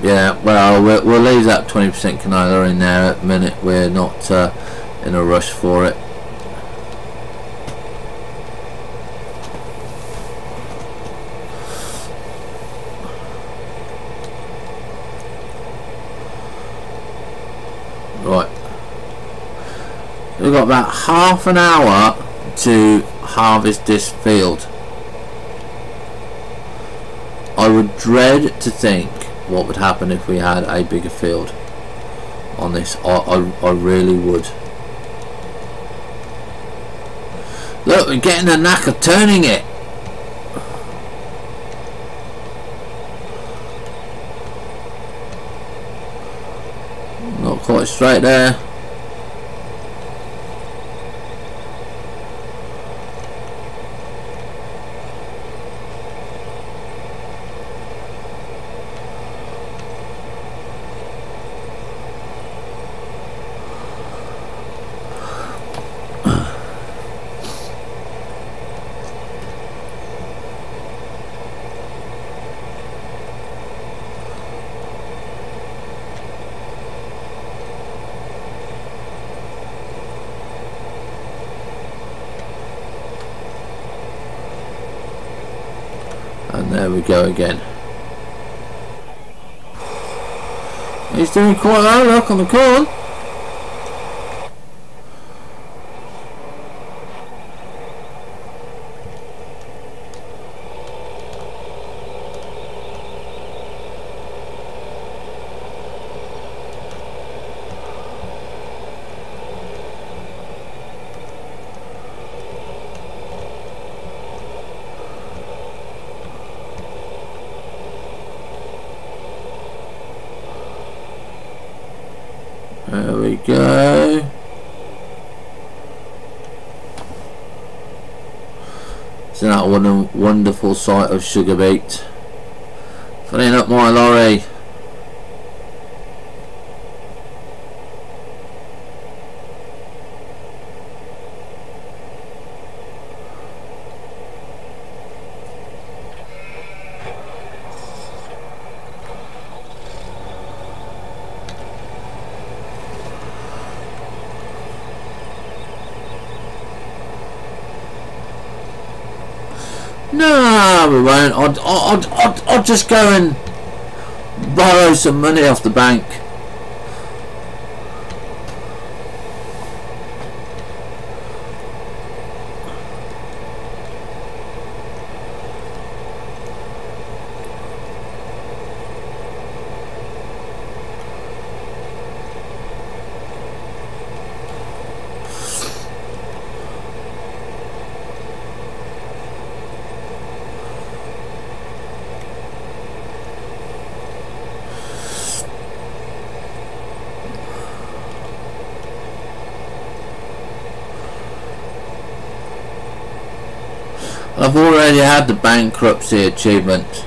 Yeah, well, we'll leave that 20% canola in there at the minute. We're not in a rush for it. Right, we've got about half an hour to harvest this field. I would dread to think what would happen if we had a bigger field on this. I really would. Look, we're getting the knack of turning it. Not quite straight there. And there we go again. He's doing quite well, look, on the corn. There we go. Isn't that one wonderful sight of sugar beet filling up my lorry? No, we won't. I'll just go and borrow some money off the bank. I've already had the bankruptcy achievement.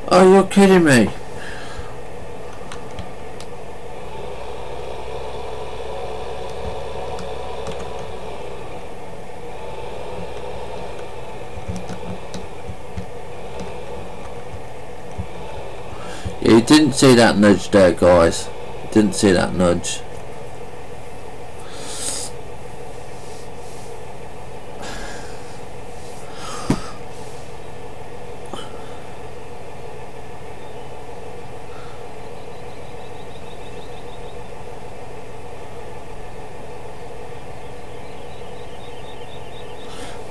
Oh, you're kidding me. Yeah, you didn't see that nudge there, guys. You didn't see that nudge.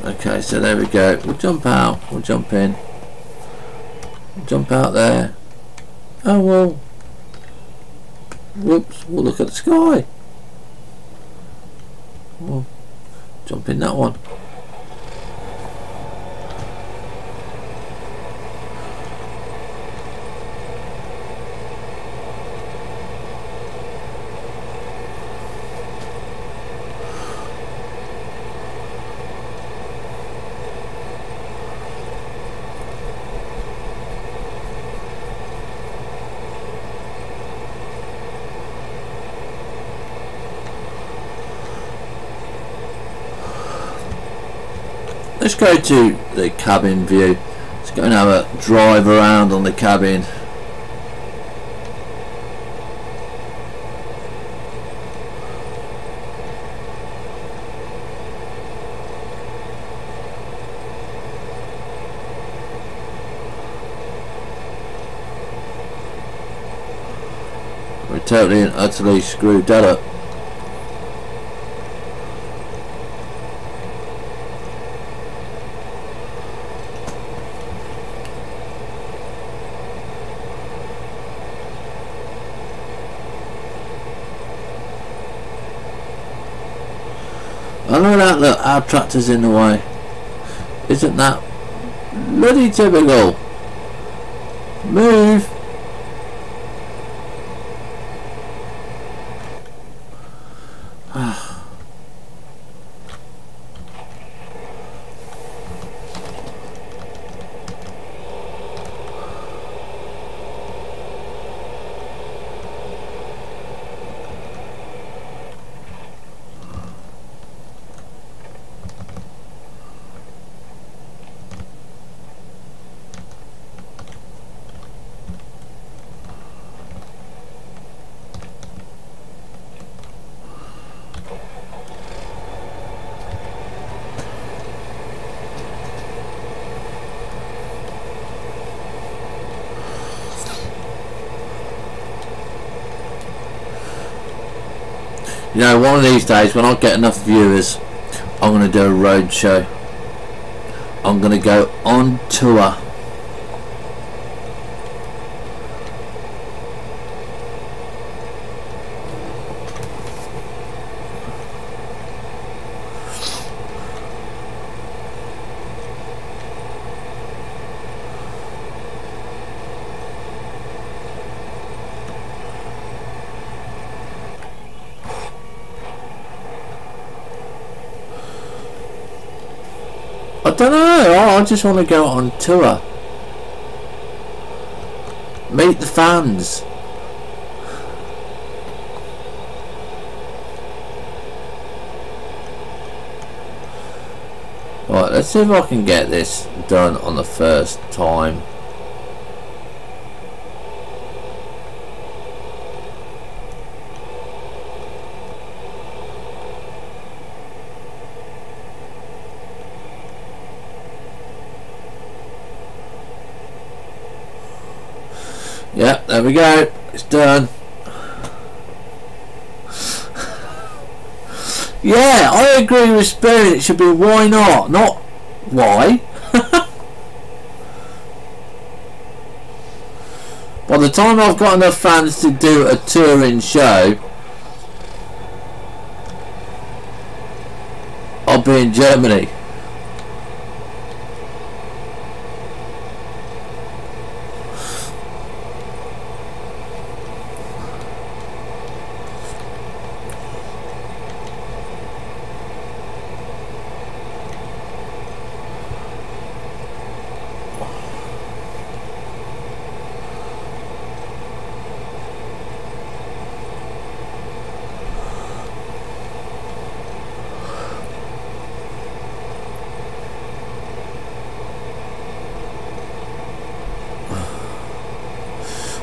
Okay, so there we go. We'll jump out. We'll jump in. We'll jump out there. Oh well. Whoops. We'll look at the sky. We'll jump in that one. Let's go to the cabin view. Let's go and have a drive around on the cabin. We totally and utterly screwed that up. Oh, look at that, look, our tractor's in the way. Isn't that bloody typical? Move! You know, one of these days when I get enough viewers, I'm going to do a road show. I'm going to go on tour. I don't know, I just want to go on tour. Meet the fans. Right, let's see if I can get this done on the first time. Yeah, there we go. It's done. Yeah, I agree with Spirit. It should be why not, not why. By the time I've got enough fans to do a touring show, I'll be in Germany.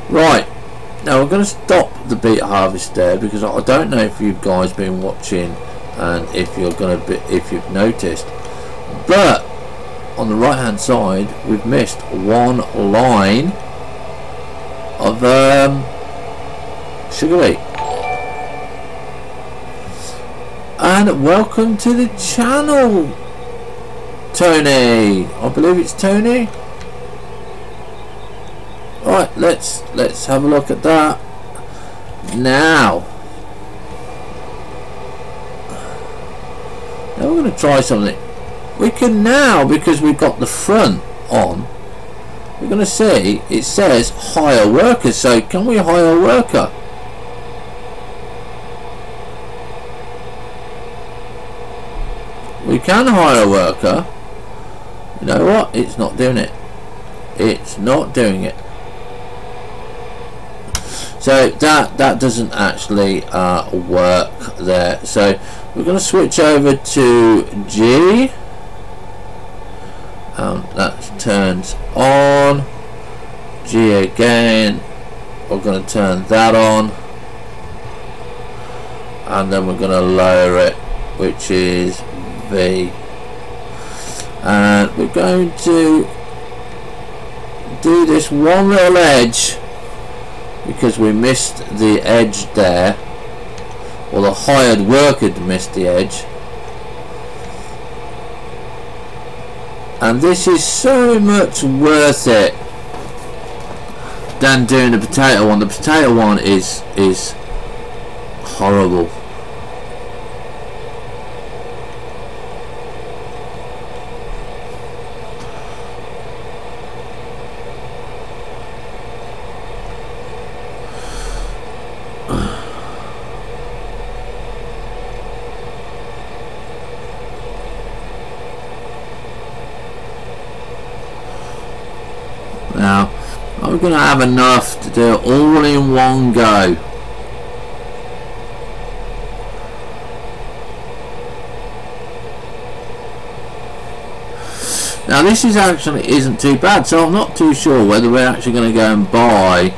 Right, now we're going to stop the beet harvest there because I don't know if you guys been watching and if you're going to be, if you've noticed, but on the right hand side we've missed one line of sugar beet. And welcome to the channel, Tony. I believe it's Tony. Right, let's have a look at that now. Now we're going to try something. We can now, because we've got the front on, we're going to see it says hire workers. So can we hire a worker? We can hire a worker. You know what? It's not doing it. It's not doing it. So that doesn't actually work there. So we're going to switch over to G. That turns on. G again. We're going to turn that on, and then we're going to lower it, which is V. And we're going to do this one little edge, because we missed the edge there, or the hired worker missed the edge, and this is so much worth it than doing the potato one. The potato one is horrible. going to have enough to do it all in one go. Now this is actually isn't too bad, so I'm not too sure whether we're actually going to go and buy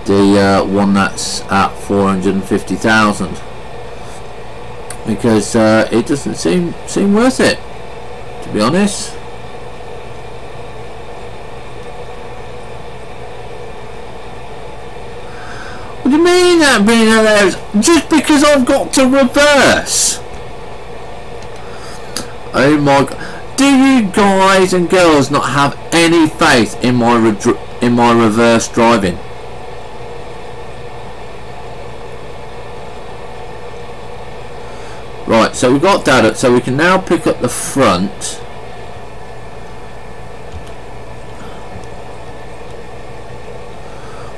the one that's at 450,000, because it doesn't seem worth it, to be honest. What do you mean that being hilarious? Just because I've got to reverse? Oh my god. Do you guys and girls not have any faith in my reverse driving? Right, so we've got that up, so we can now pick up the front.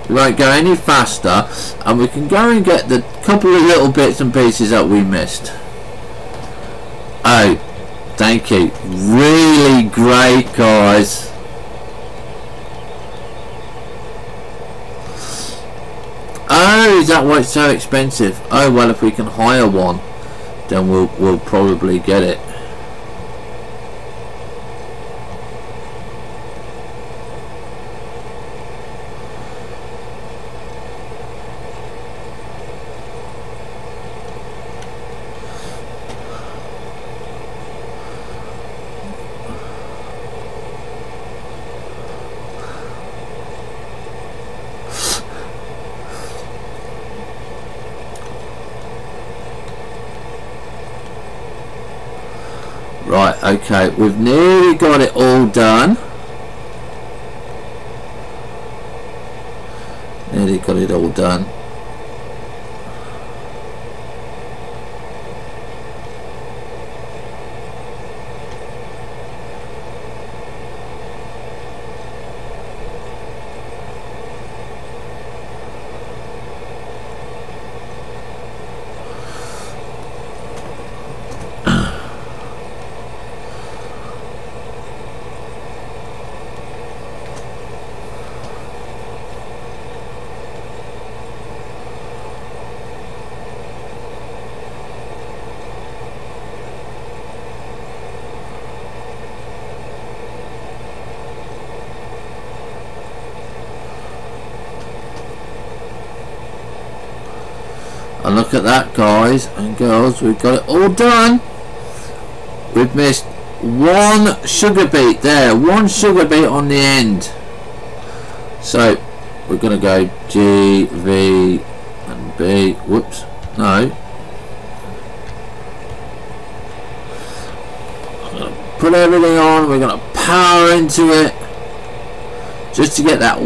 We won't go any faster, and we can go and get the couple of little bits and pieces that we missed. Oh, thank you. Really great, guys. Oh, is that why it's so expensive? Oh well, if we can hire one, then we'll probably get it. Right, okay, we've nearly got it all done. Nearly got it all done. And look at that, guys and girls, we've got it all done. We've missed one sugar beet there, one sugar beet on the end. So we're going to go G, V and B. Whoops, no. Put everything on, we're going to power into it just to get that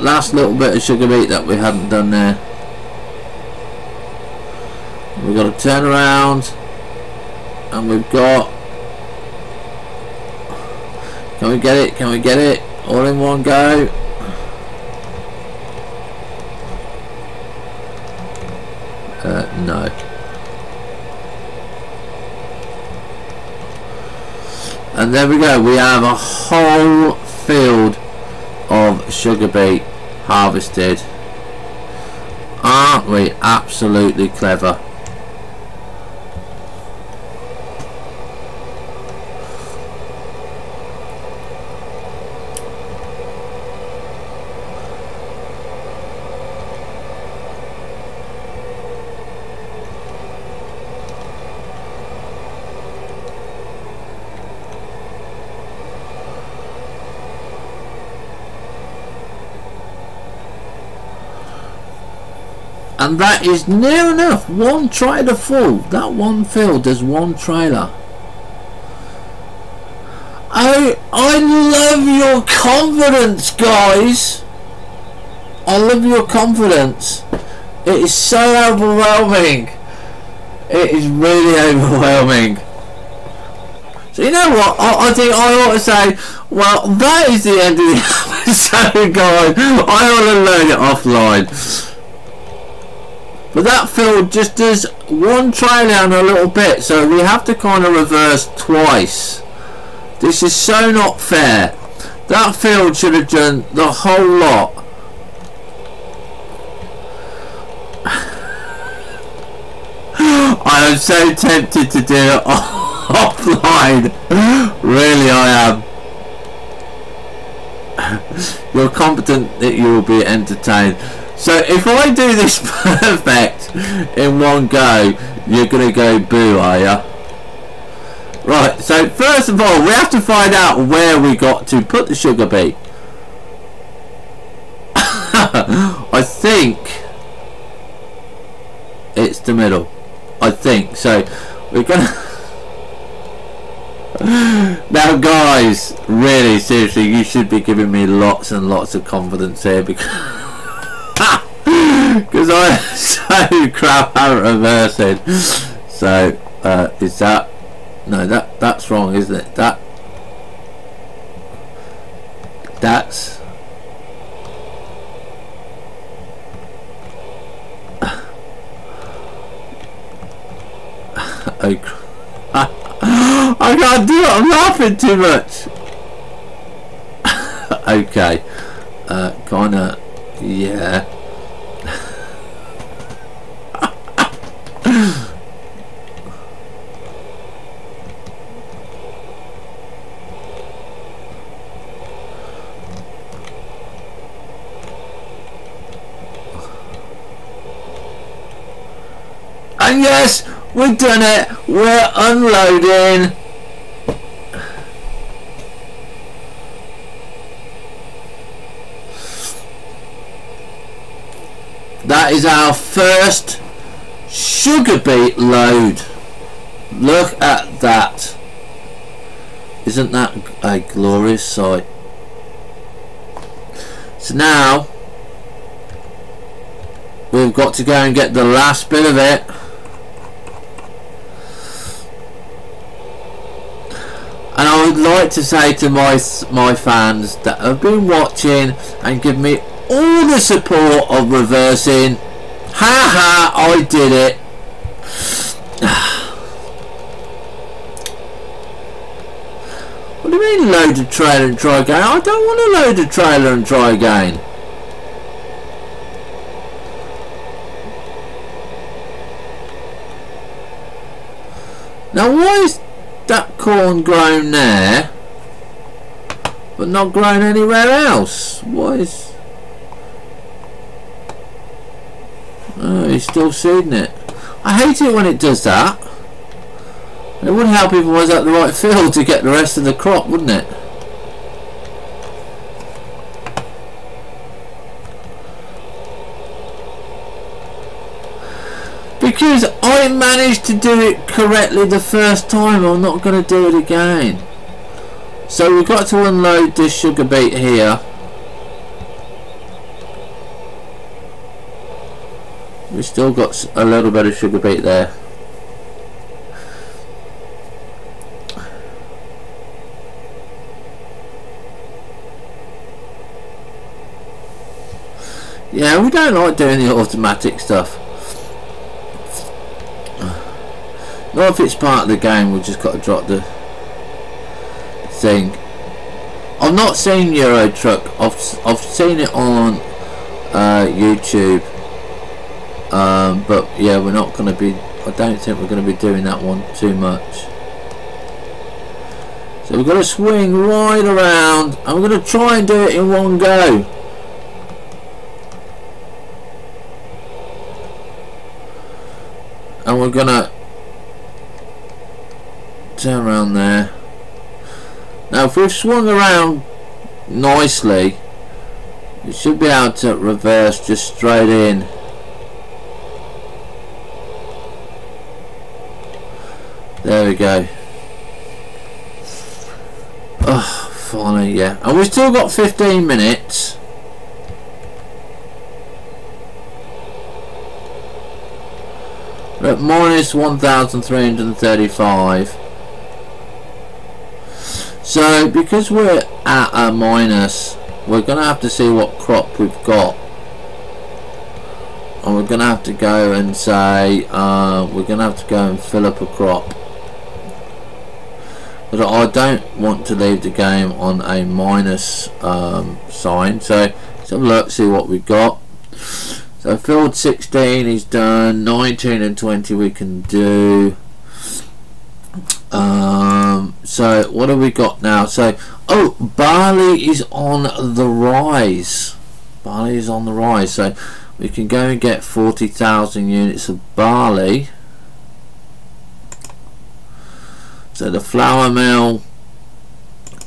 last little bit of sugar beet that we hadn't done there. We've got to turn around, and we've got, can we get it, can we get it all in one go? No. And there we go, we have a whole field of sugar beet harvested. Aren't we absolutely clever? And that is near enough one trailer full. That one field does one trailer. I love your confidence, guys. I love your confidence. It is so overwhelming. It is really overwhelming. So you know what? I think I ought to say, well, that is the end of the episode, guys. I ought to learn it offline. But that field just does one trailer and a little bit, so we have to kind of reverse twice. This is so not fair. That field should have done the whole lot I'm so tempted to do it offline. Really, I am. You're confident that you will be entertained. So if I do this perfect in one go, you're gonna go boo, are ya? Right, so first of all we have to find out where we got to put the sugar beet. I think it's the middle. I think so. We're gonna now guys, really seriously, you should be giving me lots and lots of confidence here, because because I'm so crap at reversing. So is that, no, that's wrong, isn't it? That's I can't do it, I'm laughing too much. Okay, kinda, yeah. And yes, we've done it, we're unloading. That is our first sugar beet load. Look at that. Isn't that a glorious sight? So now we've got to go and get the last bit of it. And I would like to say to my fans that have been watching and give me all the support of reversing, ha, I did it. What do you mean load a trailer and try again? I don't want to load a trailer and try again. Now why is that corn grown there but not grown anywhere else? What is... Oh, he's still seeding it. I hate it when it does that. It wouldn't help if it was at the right field to get the rest of the crop, wouldn't it? Because I managed to do it correctly the first time, I'm not going to do it again. So we've got to unload this sugar beet here. We've still got a little bit of sugar beet there. Yeah, we don't like doing the automatic stuff. Not if it's part of the game, we've just got to drop the thing. I've not seen Euro Truck, I've seen it on YouTube. But yeah, we're not going to be, I don't think we're going to be doing that one too much. So we've got to swing right around and we're going to try and do it in one go. And we're going to turn around there. Now if we've swung around nicely, we should be able to reverse just straight in. There we go. Oh, finally, yeah. And we've still got 15 minutes. We're at minus 1,335. So, because we're at a minus, we're going to have to see what crop we've got. And we're going to have to go and say, we're going to have to go and fill up a crop. But I don't want to leave the game on a minus sign, so let's have a look, see what we've got. So So field 16 is done. 19 and 20 we can do. So what have we got now? So barley is on the rise. Barley is on the rise. So we can go and get 40,000 units of barley. So the flour mill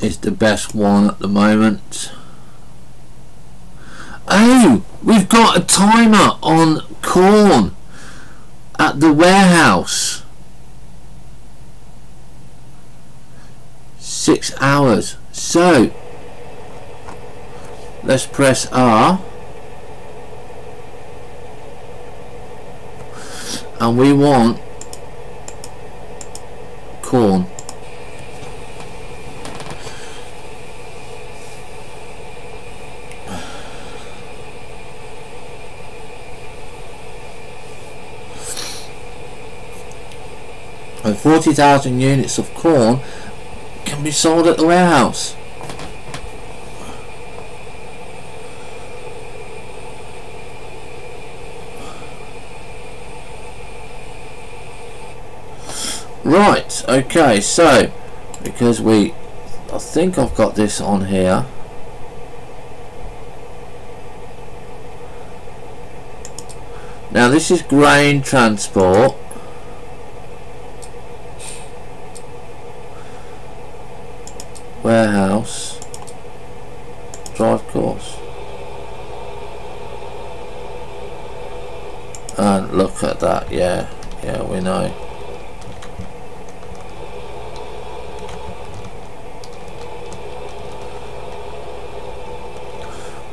is the best one at the moment. Oh, we've got a timer on corn at the warehouse. 6 hours. So let's press R and we want corn. And 40,000 units of corn can be sold at the warehouse. Right, okay, so because I think I've got this on here. Now this is grain transport. Warehouse. Drive course. And look at that, yeah, we know.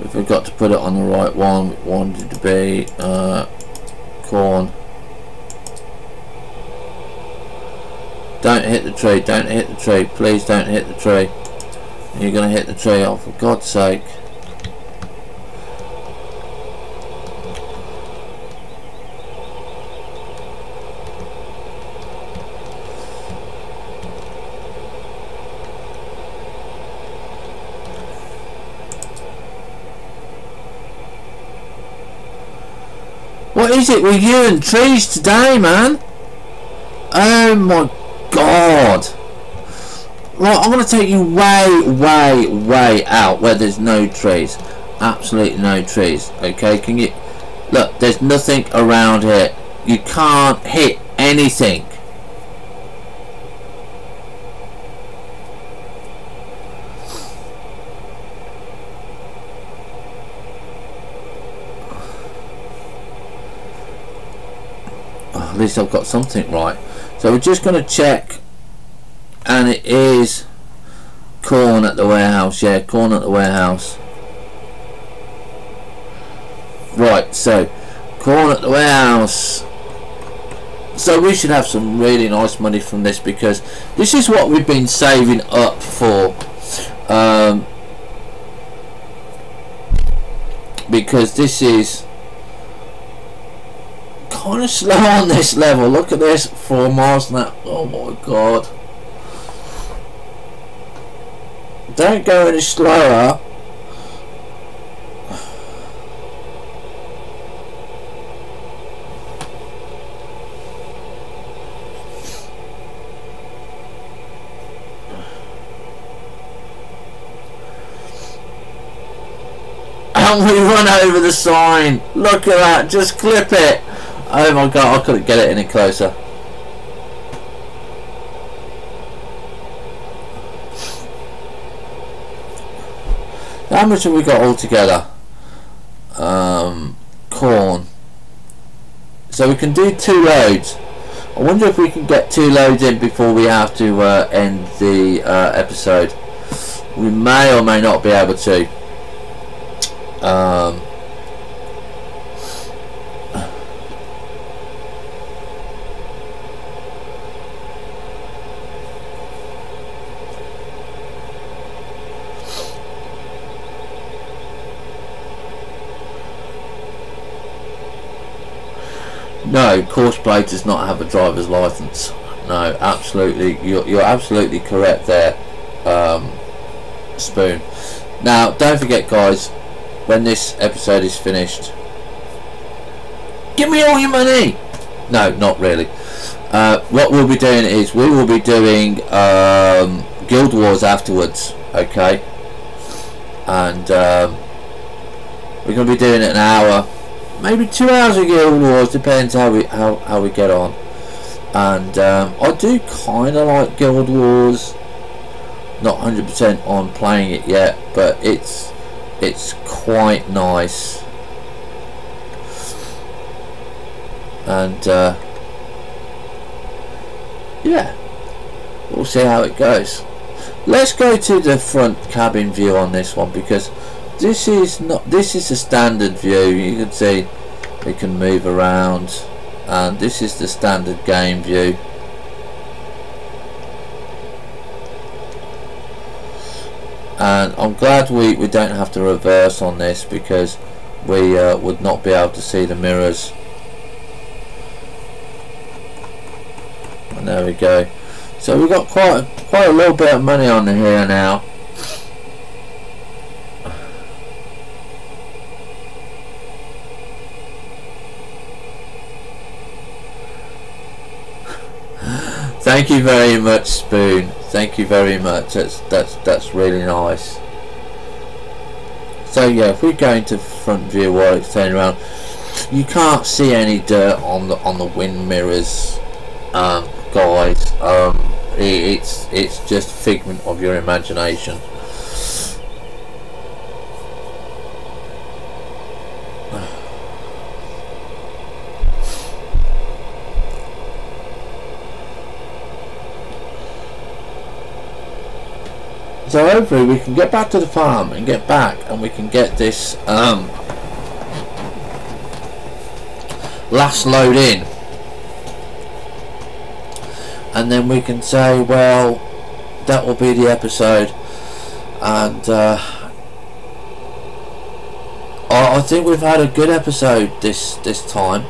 We forgot to put it on the right one. We wanted to be corn. Don't hit the tree, don't hit the tree, please don't hit the tree. You're going to hit the tree, oh for God's sake. What is it with you and trees today, man? Oh my God. Right, I'm going to take you way out where there's no trees. Absolutely no trees. Okay, can you... Look, there's nothing around here. You can't hit anything. At least I've got something right. So we're just going to check, and it is corn at the warehouse. Yeah, corn at the warehouse. Right, so corn at the warehouse. So we should have some really nice money from this, because this is what we've been saving up for. Because this is kind of slow on this level. Look at this, 4 miles an hour. Oh my God. Don't go any slower. And we run over the sign. Look at that, just clip it. Oh my God, I couldn't get it any closer. How much have we got altogether? Corn. So we can do 2 loads. I wonder if we can get 2 loads in before we have to end the episode. We may or may not be able to. No, Courseplay does not have a driver's license. No, absolutely, you're absolutely correct there, Spoon. Now, don't forget, guys, when this episode is finished, Give me all your money. No, not really. What we'll be doing is we will be doing Guild Wars afterwards, okay? And we're going to be doing it an hour, maybe 2 hours of Guild Wars, depends how we get on. And I do kind of like Guild Wars. Not 100% on playing it yet, but it's quite nice. And yeah, we'll see how it goes. Let's go to the front cabin view on this one, because this is a standard view. You can see we can move around, and this is the standard game view. And I'm glad we don't have to reverse on this, because we would not be able to see the mirrors. And there we go. So we've got quite a little bit of money on here now. Thank you very much, Spoon. Thank you very much. That's really nice. So yeah, if we go into front view while it's turning around, you can't see any dirt on the wind mirrors, guys. It's just figment of your imagination. So hopefully we can get back to the farm and get back, and we can get this last load in, and then we can say, well, that will be the episode. And I think we've had a good episode this time.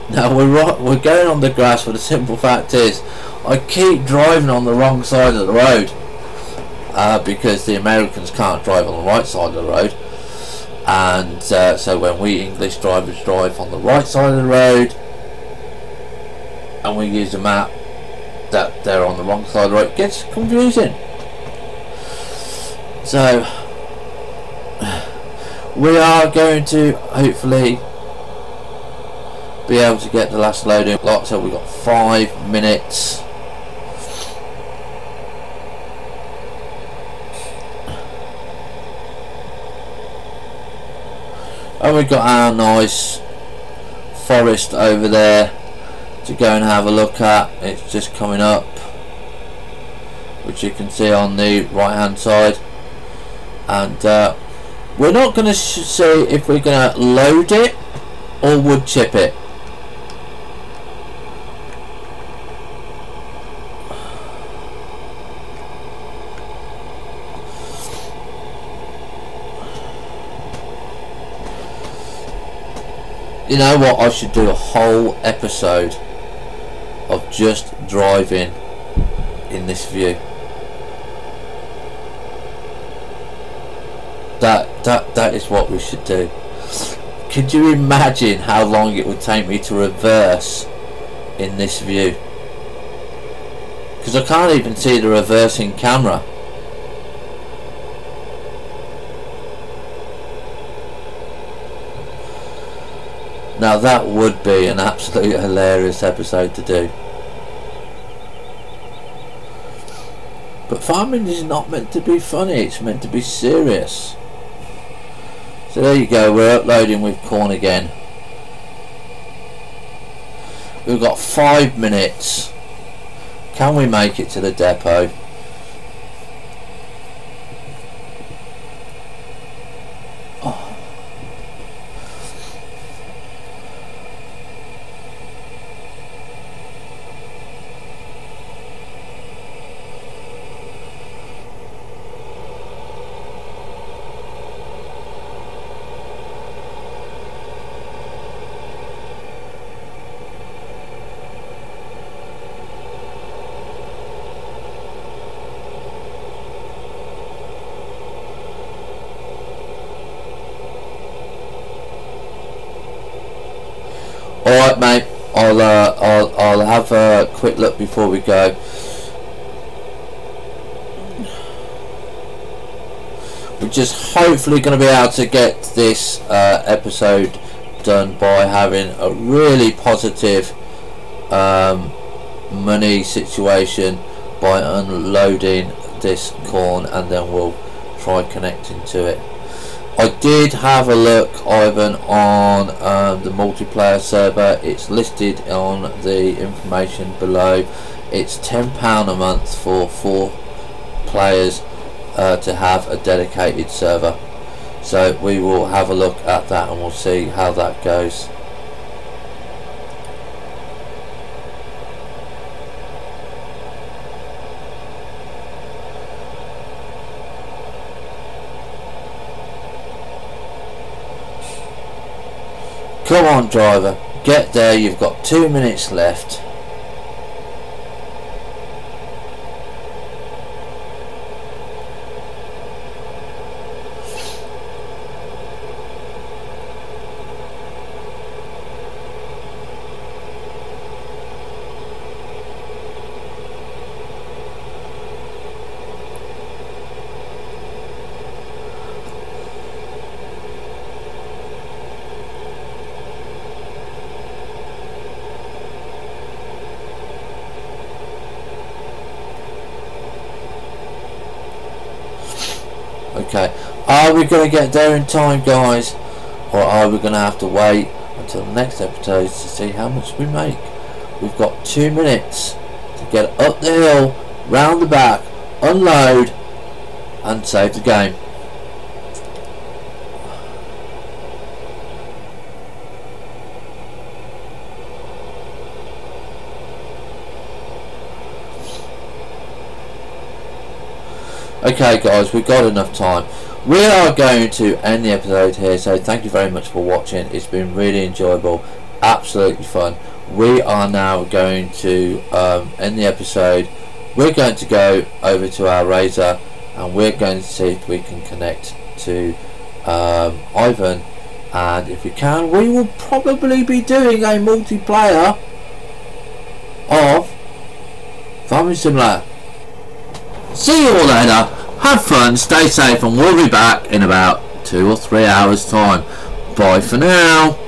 Now we're going on the grass, for the simple fact is I keep driving on the wrong side of the road. Because the Americans can't drive on the right side of the road, and so when we English drivers drive on the right side of the road and we use a map that they're on the wrong side of the road, it gets confusing. So we are going to hopefully be able to get the last load in. Like, so we've got 5 minutes. And we've got our nice forest over there to go and have a look at. It's just coming up, which you can see on the right hand side. And we're not going to see if we're going to load it or wood chip it. You know what, I should do a whole episode of just driving in this view. That is what we should do. Could you imagine how long it would take me to reverse in this view? Because I can't even see the reversing camera. Now that would be an absolutely hilarious episode to do. But farming is not meant to be funny, it's meant to be serious. So there you go, we're uploading with corn again. We've got 5 minutes. Can we make it to the depot? Alright mate, I'll have a quick look before we go. We're just hopefully going to be able to get this episode done by having a really positive money situation by unloading this corn, and then we'll try connecting to it. I did have a look, Ivan, on the multiplayer server. It's listed on the information below. It's £10 a month for 4 players to have a dedicated server. So we will have a look at that and we'll see how that goes. Come on driver, get there, you've got 2 minutes left. Okay, are we going to get there in time, guys, or are we going to have to wait until the next episode to see how much we make? We've got 2 minutes to get up the hill, round the back, unload and save the game. Okay guys, we've got enough time. We are going to end the episode here, so thank you very much for watching. It's been really enjoyable, absolutely fun. We are now going to end the episode. We're going to go over to our Razor and we're going to see if we can connect to Ivan, and if we can, we will probably be doing a multiplayer of Farming Simulator. See you all later, have fun, stay safe, and we'll be back in about 2 or 3 hours time. Bye for now.